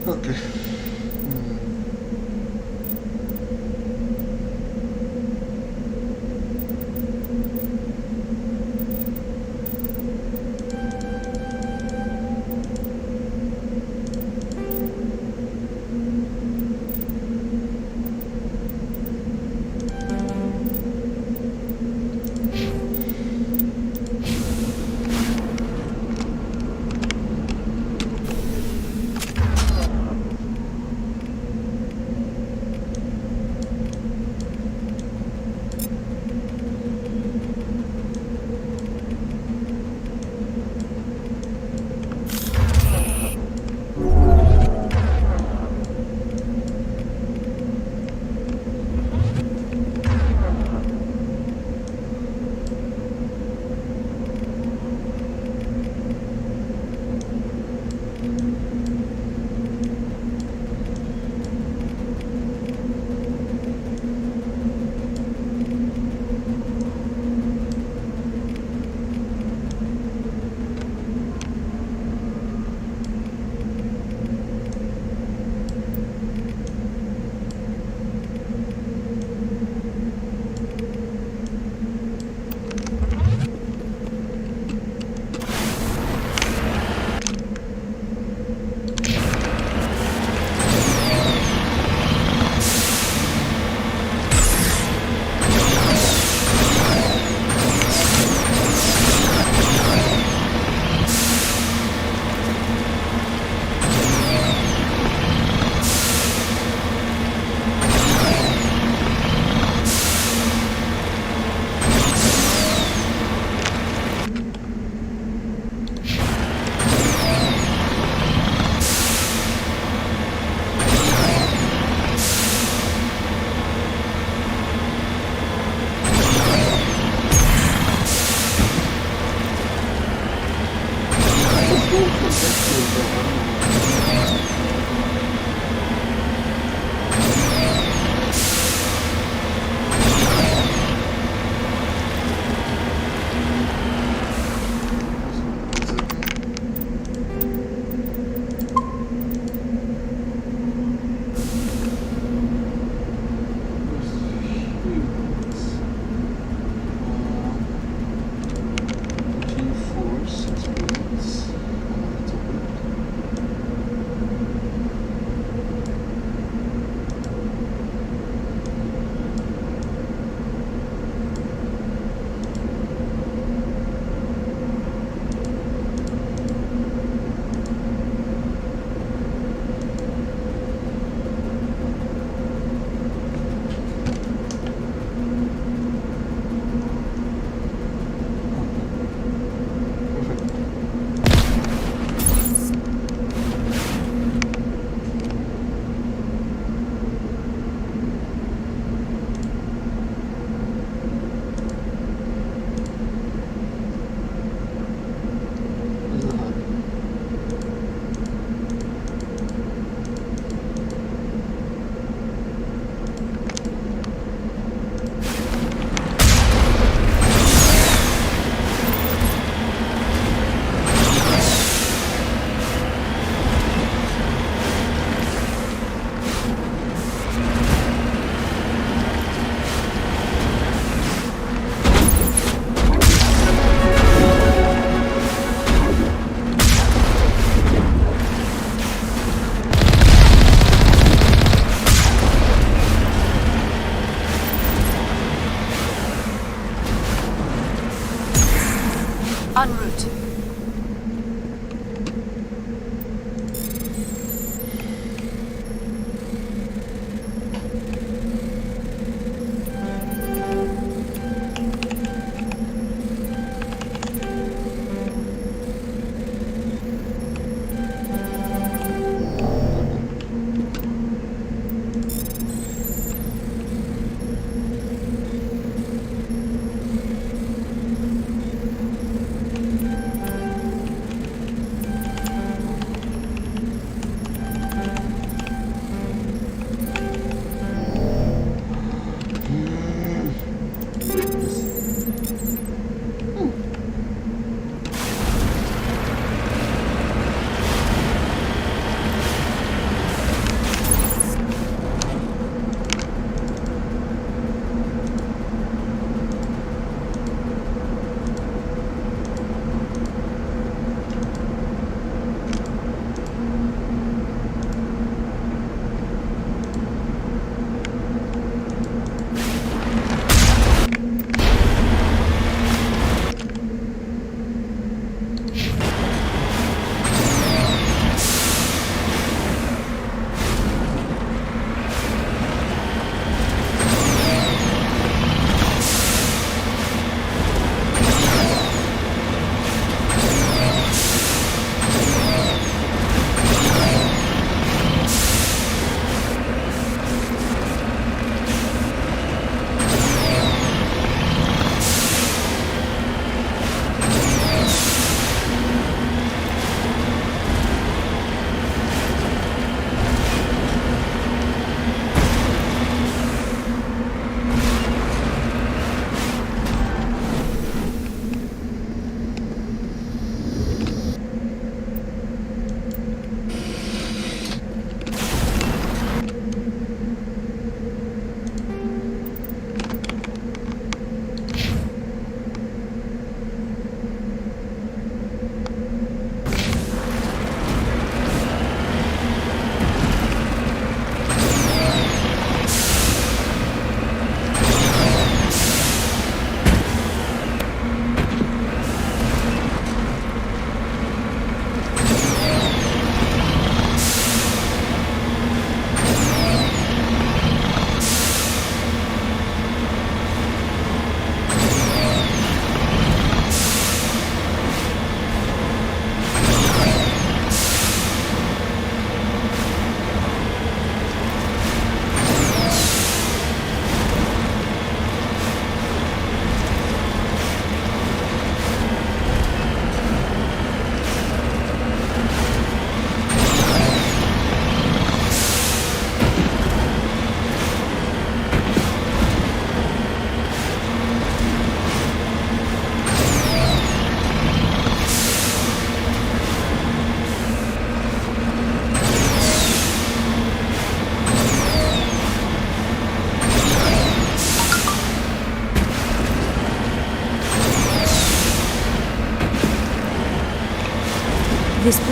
Okay.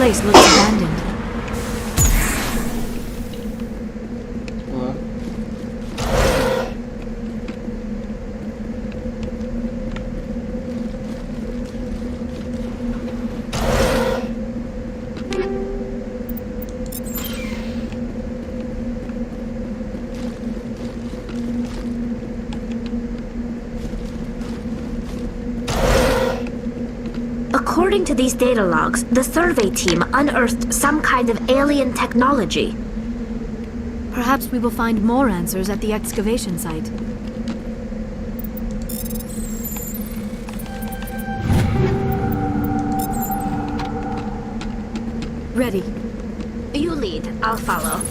place looks abandoned. According to these data logs, the survey team unearthed some kind of alien technology. Perhaps we will find more answers at the excavation site. Ready. You lead, I'll follow.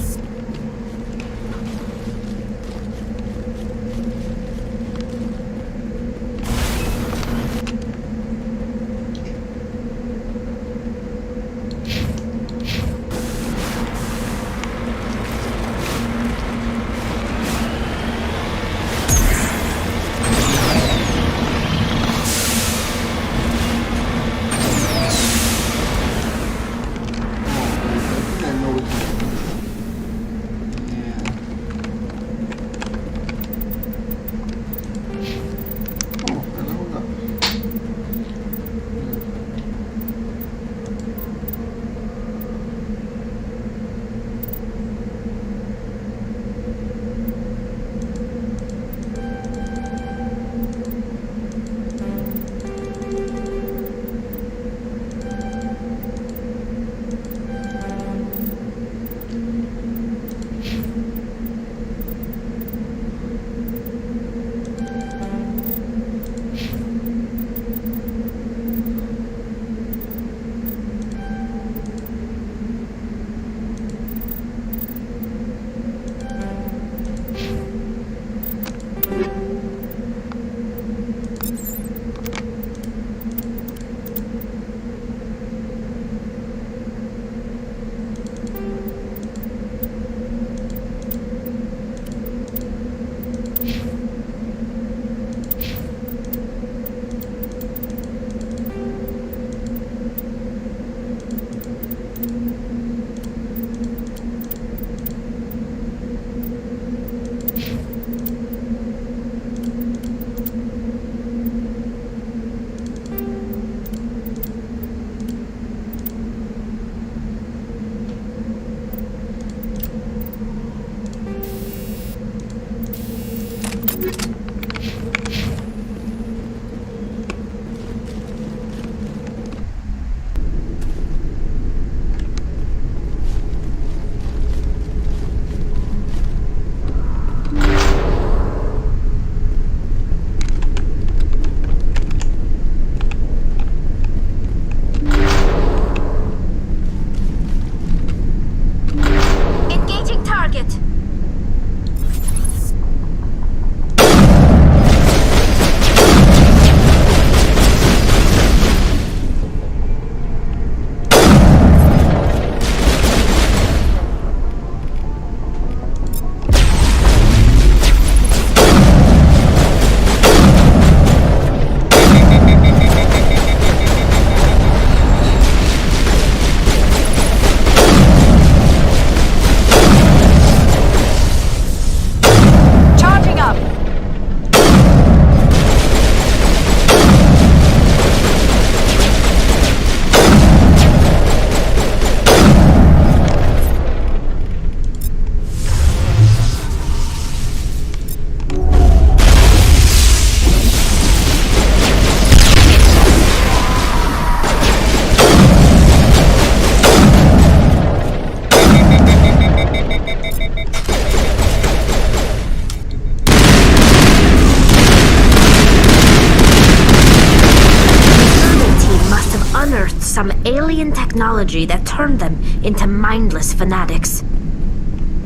Some alien technology that turned them into mindless fanatics.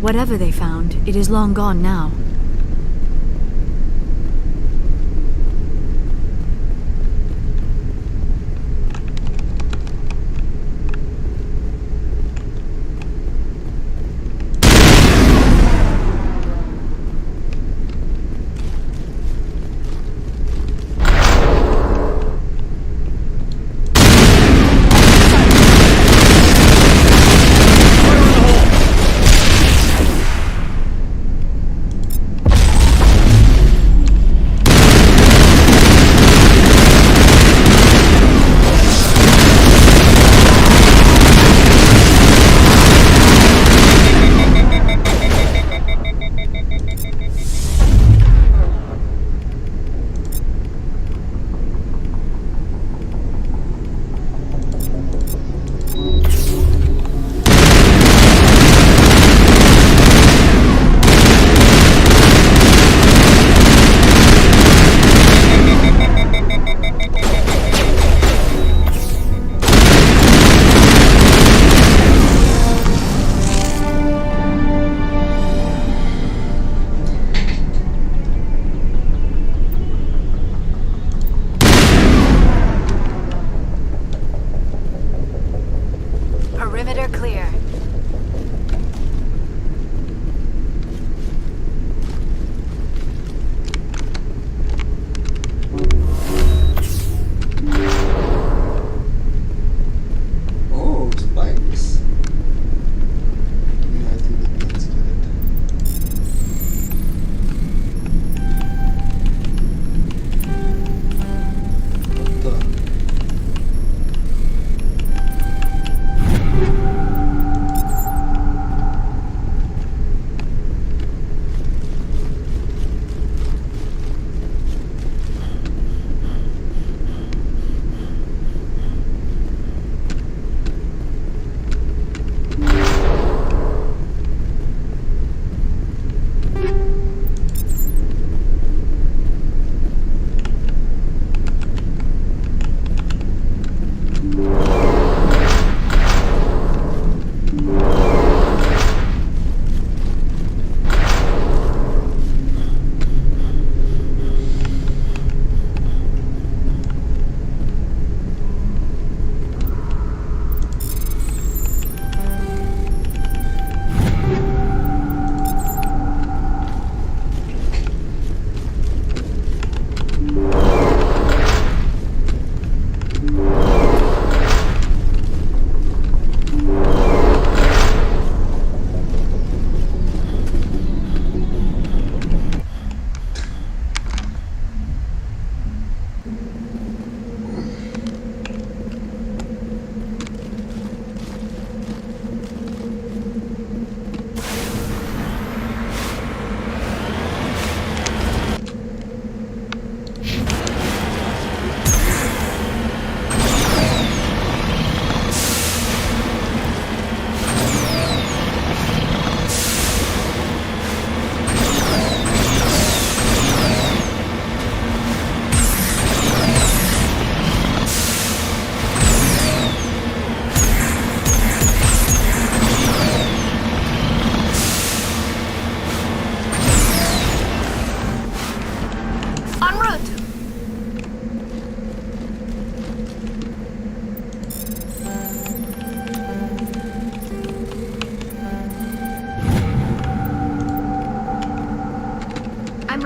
Whatever they found, it is long gone now.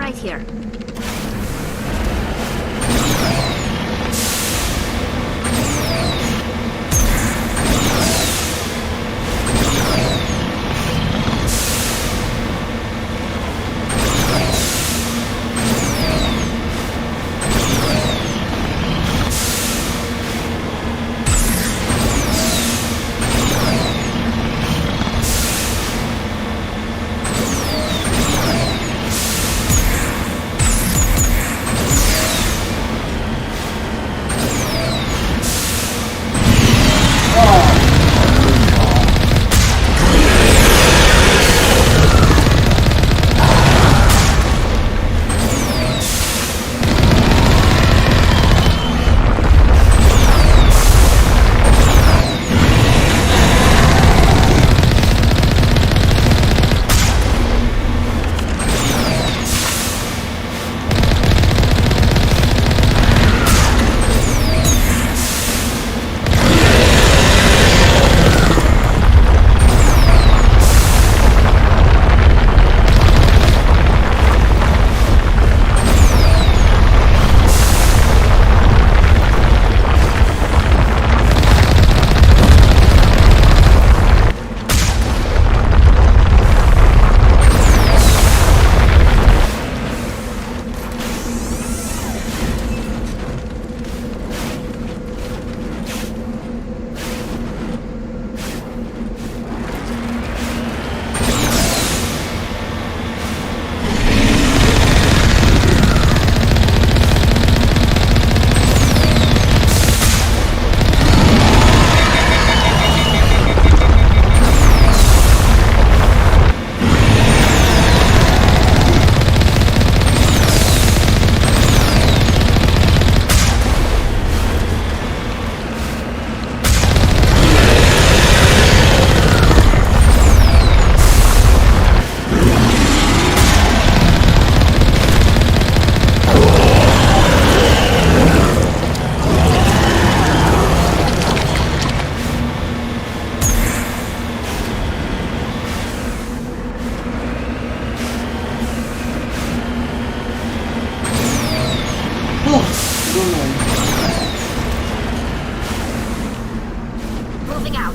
right here. Moving out.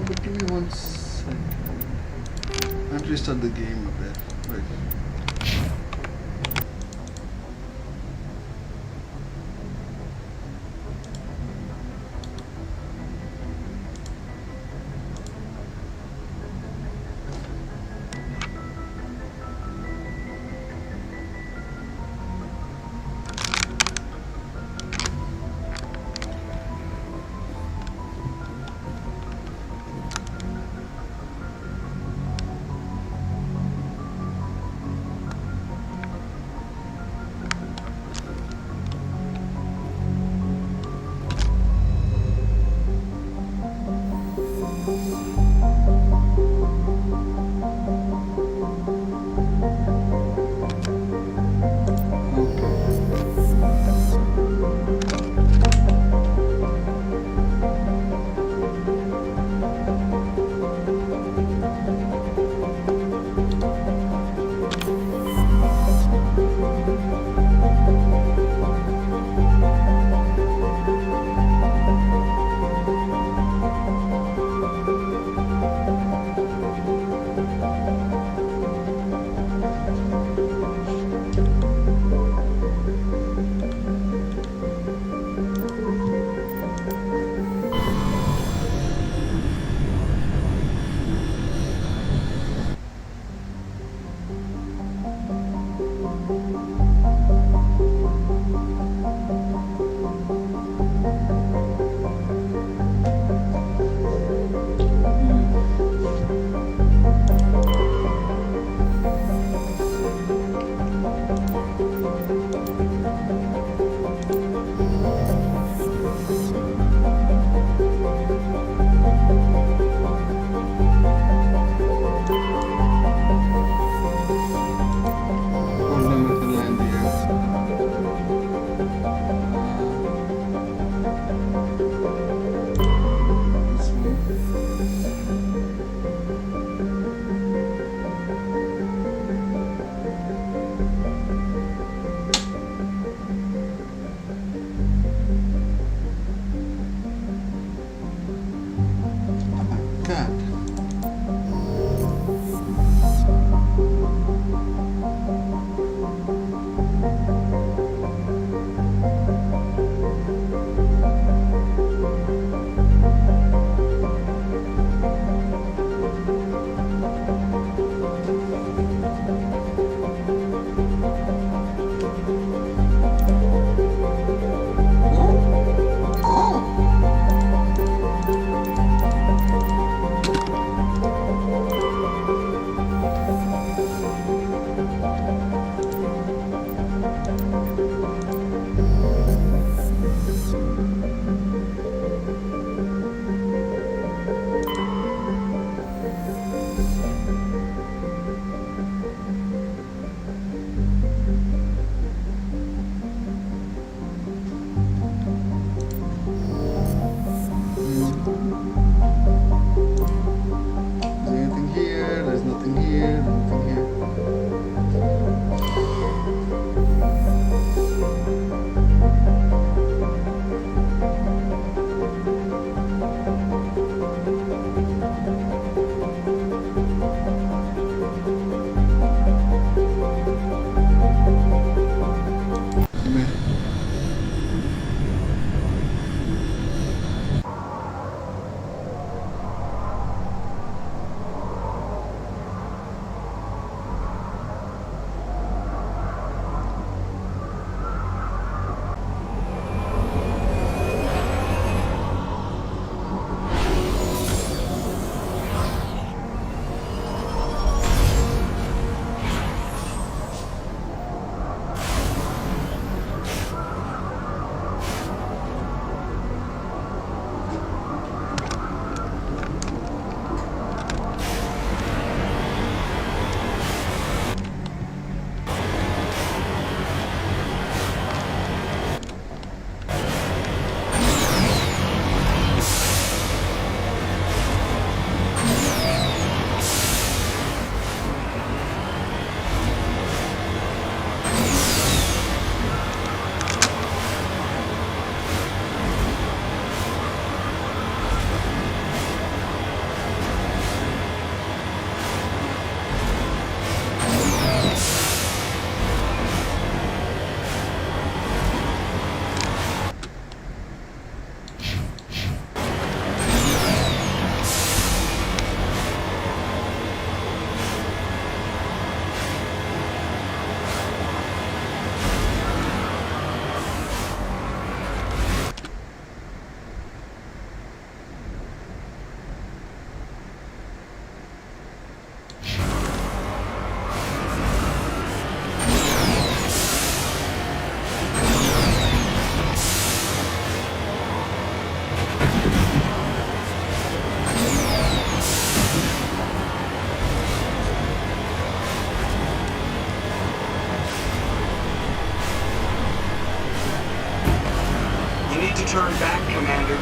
But give me 1 second. I have to restart the game a bit. Wait.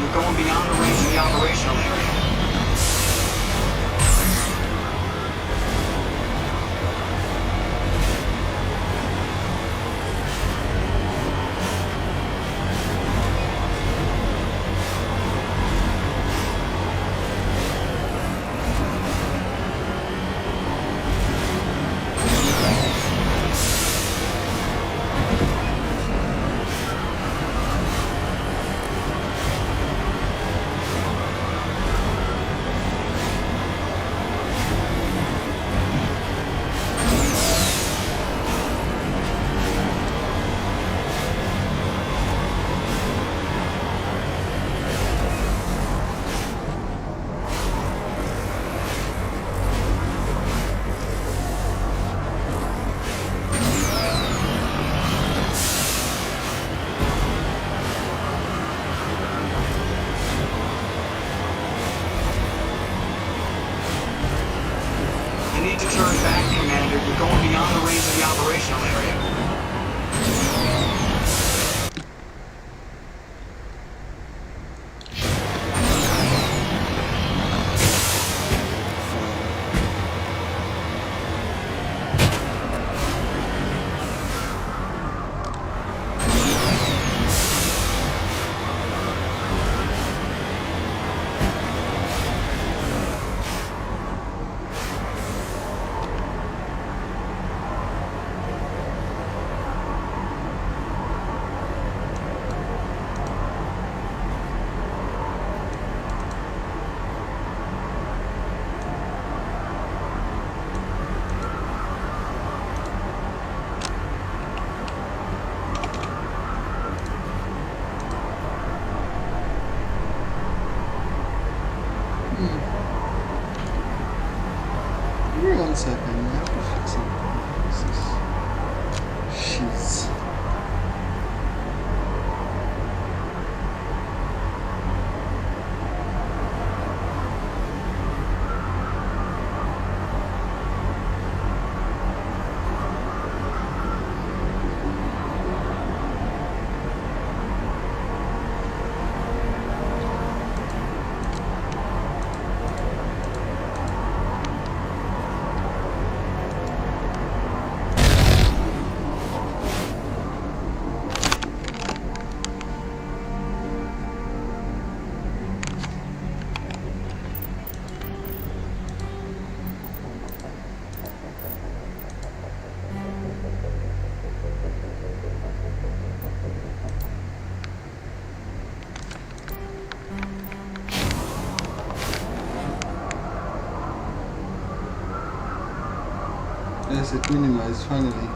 You're going beyond the range of the operational area. Give me 1 second, I have to fix some sheets. Yes, it minimized finally.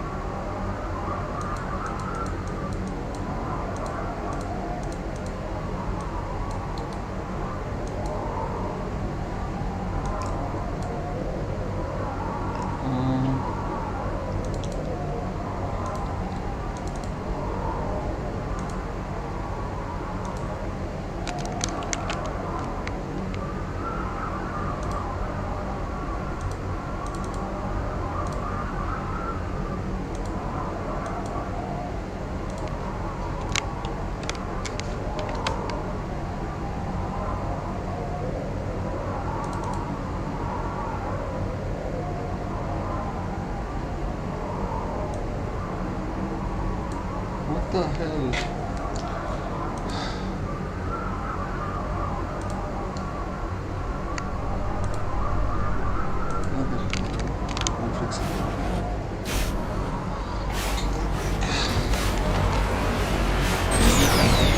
What the hell?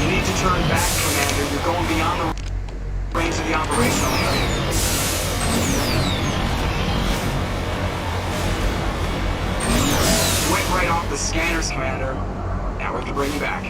You need to turn back, Commander. You're going beyond the range of the operational area. Went right off the scanners, Commander. Now we have to bring you back.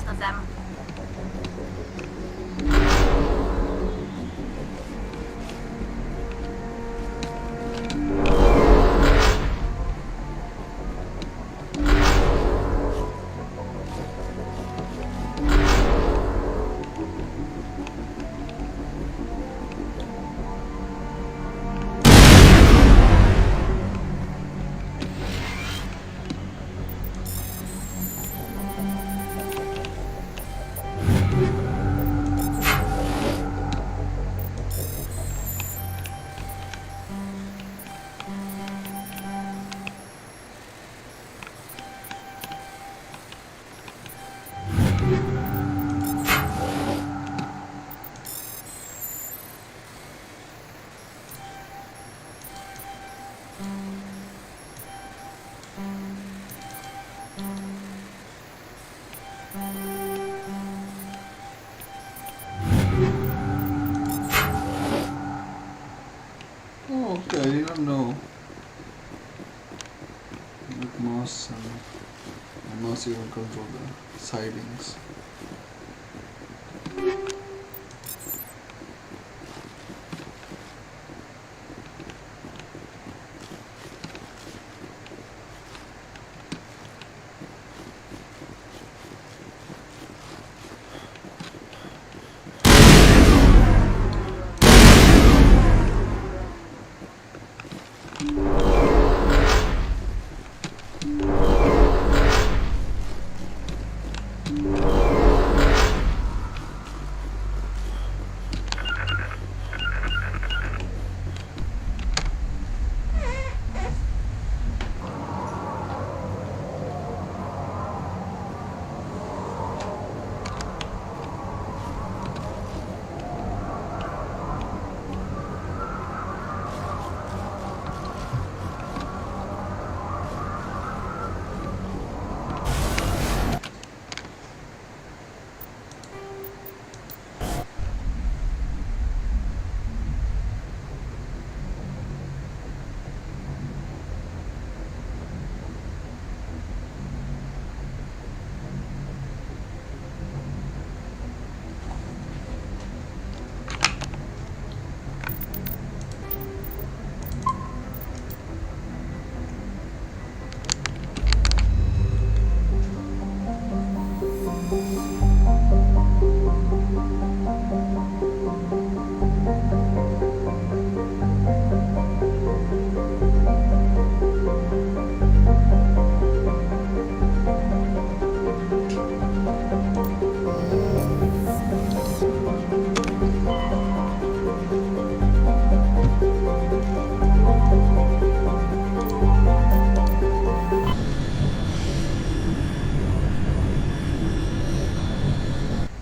of them. Oh, okay, I didn't know. With mouse and mouse you can control the sidings.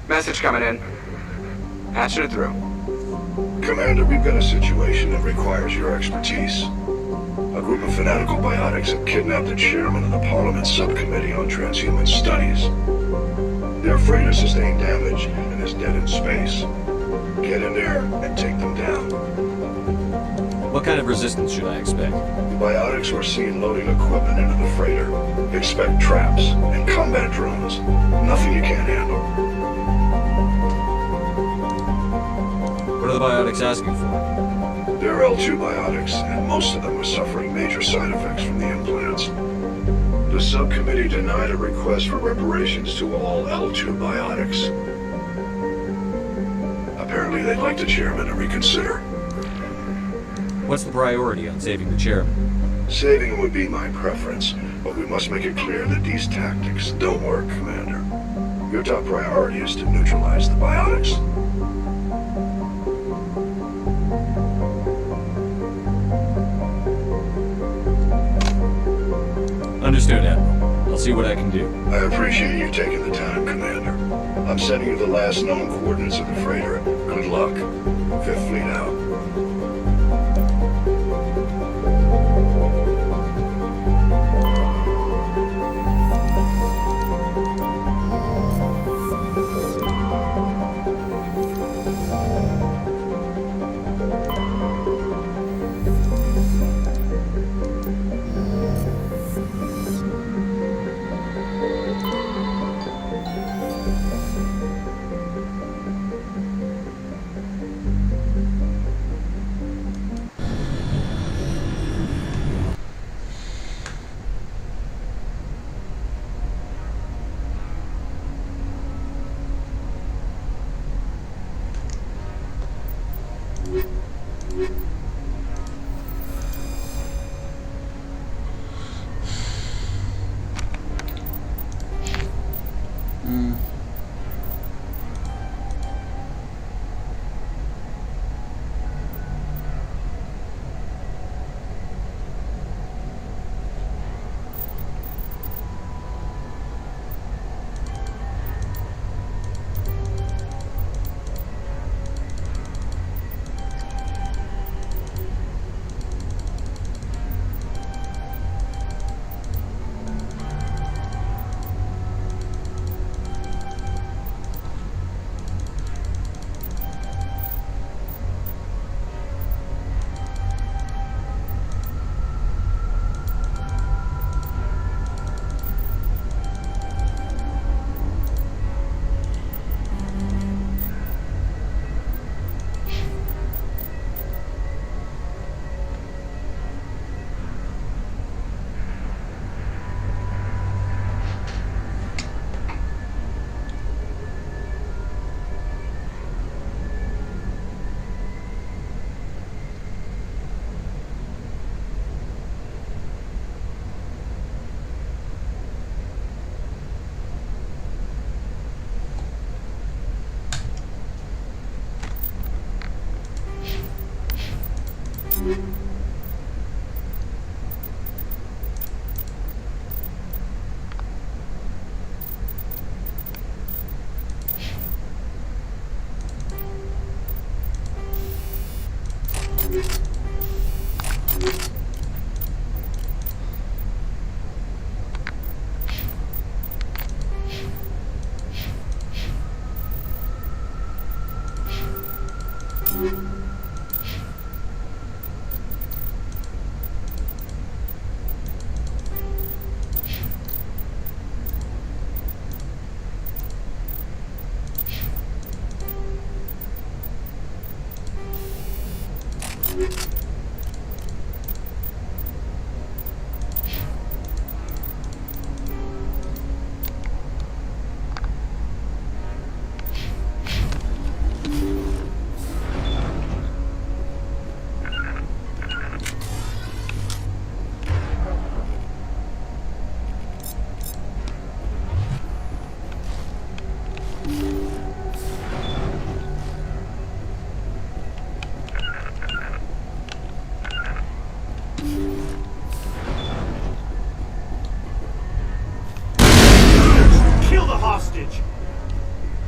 Message coming in. Patching it through. Commander, we've got a situation that requires your expertise. A group of fanatical biotics have kidnapped the chairman of the Parliament Subcommittee on Transhuman Studies. Their freighter sustained damage and is dead in space. Get in there and take them down. What kind of resistance should I expect? The biotics were seen loading equipment into the freighter. Expect traps and combat drones. Nothing you can't handle. What are the biotics asking for? They're L2 biotics, and most of them are suffering major side effects from the implants. The subcommittee denied a request for reparations to all L2 biotics. Apparently they'd like the chairman to reconsider. What's the priority on saving the chairman? Saving him would be my preference, but we must make it clear that these tactics don't work, Commander. Your top priority is to neutralize the biotics. Understood, Admiral. I'll see what I can do. I appreciate you taking the time, Commander. I'm sending you the last known coordinates of the freighter. Good luck. Fifth Fleet out.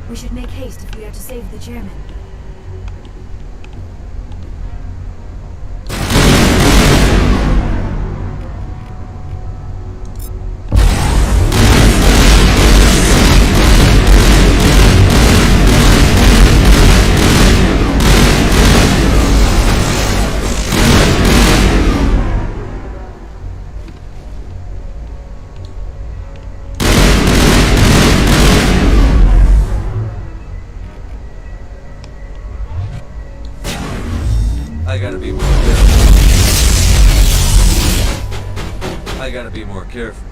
We should make haste if we are to save the chairman. I gotta be more careful. I gotta be more careful.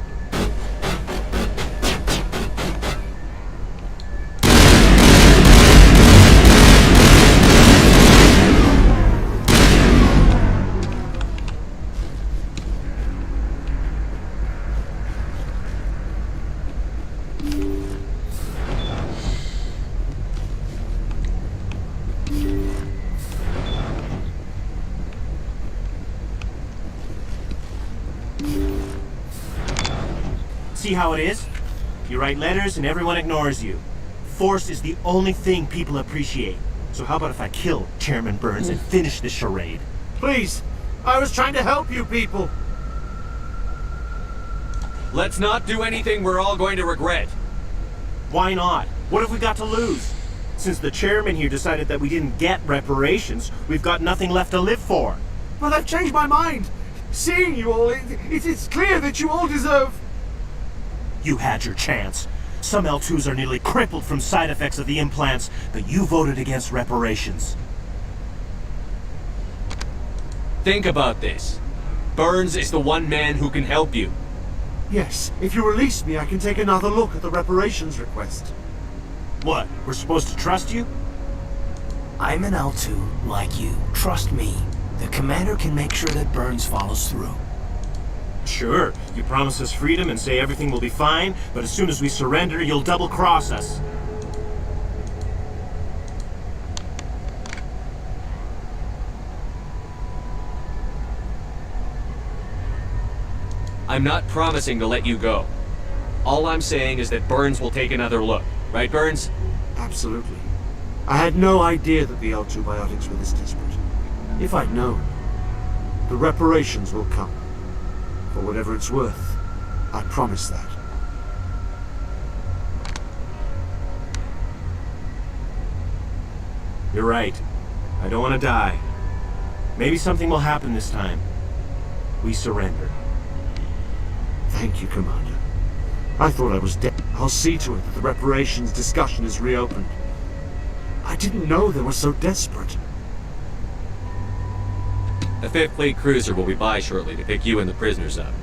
See how it is? You write letters and everyone ignores you. Force is the only thing people appreciate. So how about if I kill Chairman Burns and finish this charade? Please! I was trying to help you people! Let's not do anything we're all going to regret. Why not? What have we got to lose? Since the chairman here decided that we didn't get reparations, we've got nothing left to live for. But I've changed my mind! Seeing you all, it's clear that you all deserve... You had your chance. Some L2s are nearly crippled from side effects of the implants, but you voted against reparations. Think about this. Burns is the one man who can help you. Yes, if you release me, I can take another look at the reparations request. What, we're supposed to trust you? I'm an L2, like you. Trust me. The commander can make sure that Burns follows through. Sure, you promise us freedom and say everything will be fine, but as soon as we surrender, you'll double-cross us. I'm not promising to let you go. All I'm saying is that Burns will take another look. Right, Burns? Absolutely. I had no idea that the L2 biotics were this desperate. If I'd known, the reparations will come. For whatever it's worth, I promise that. You're right. I don't want to die. Maybe something will happen this time. We surrender. Thank you, Commander. I thought I was dead. I'll see to it that the reparations discussion is reopened. I didn't know they were so desperate. A 5th Fleet cruiser will be by shortly to pick you and the prisoners up.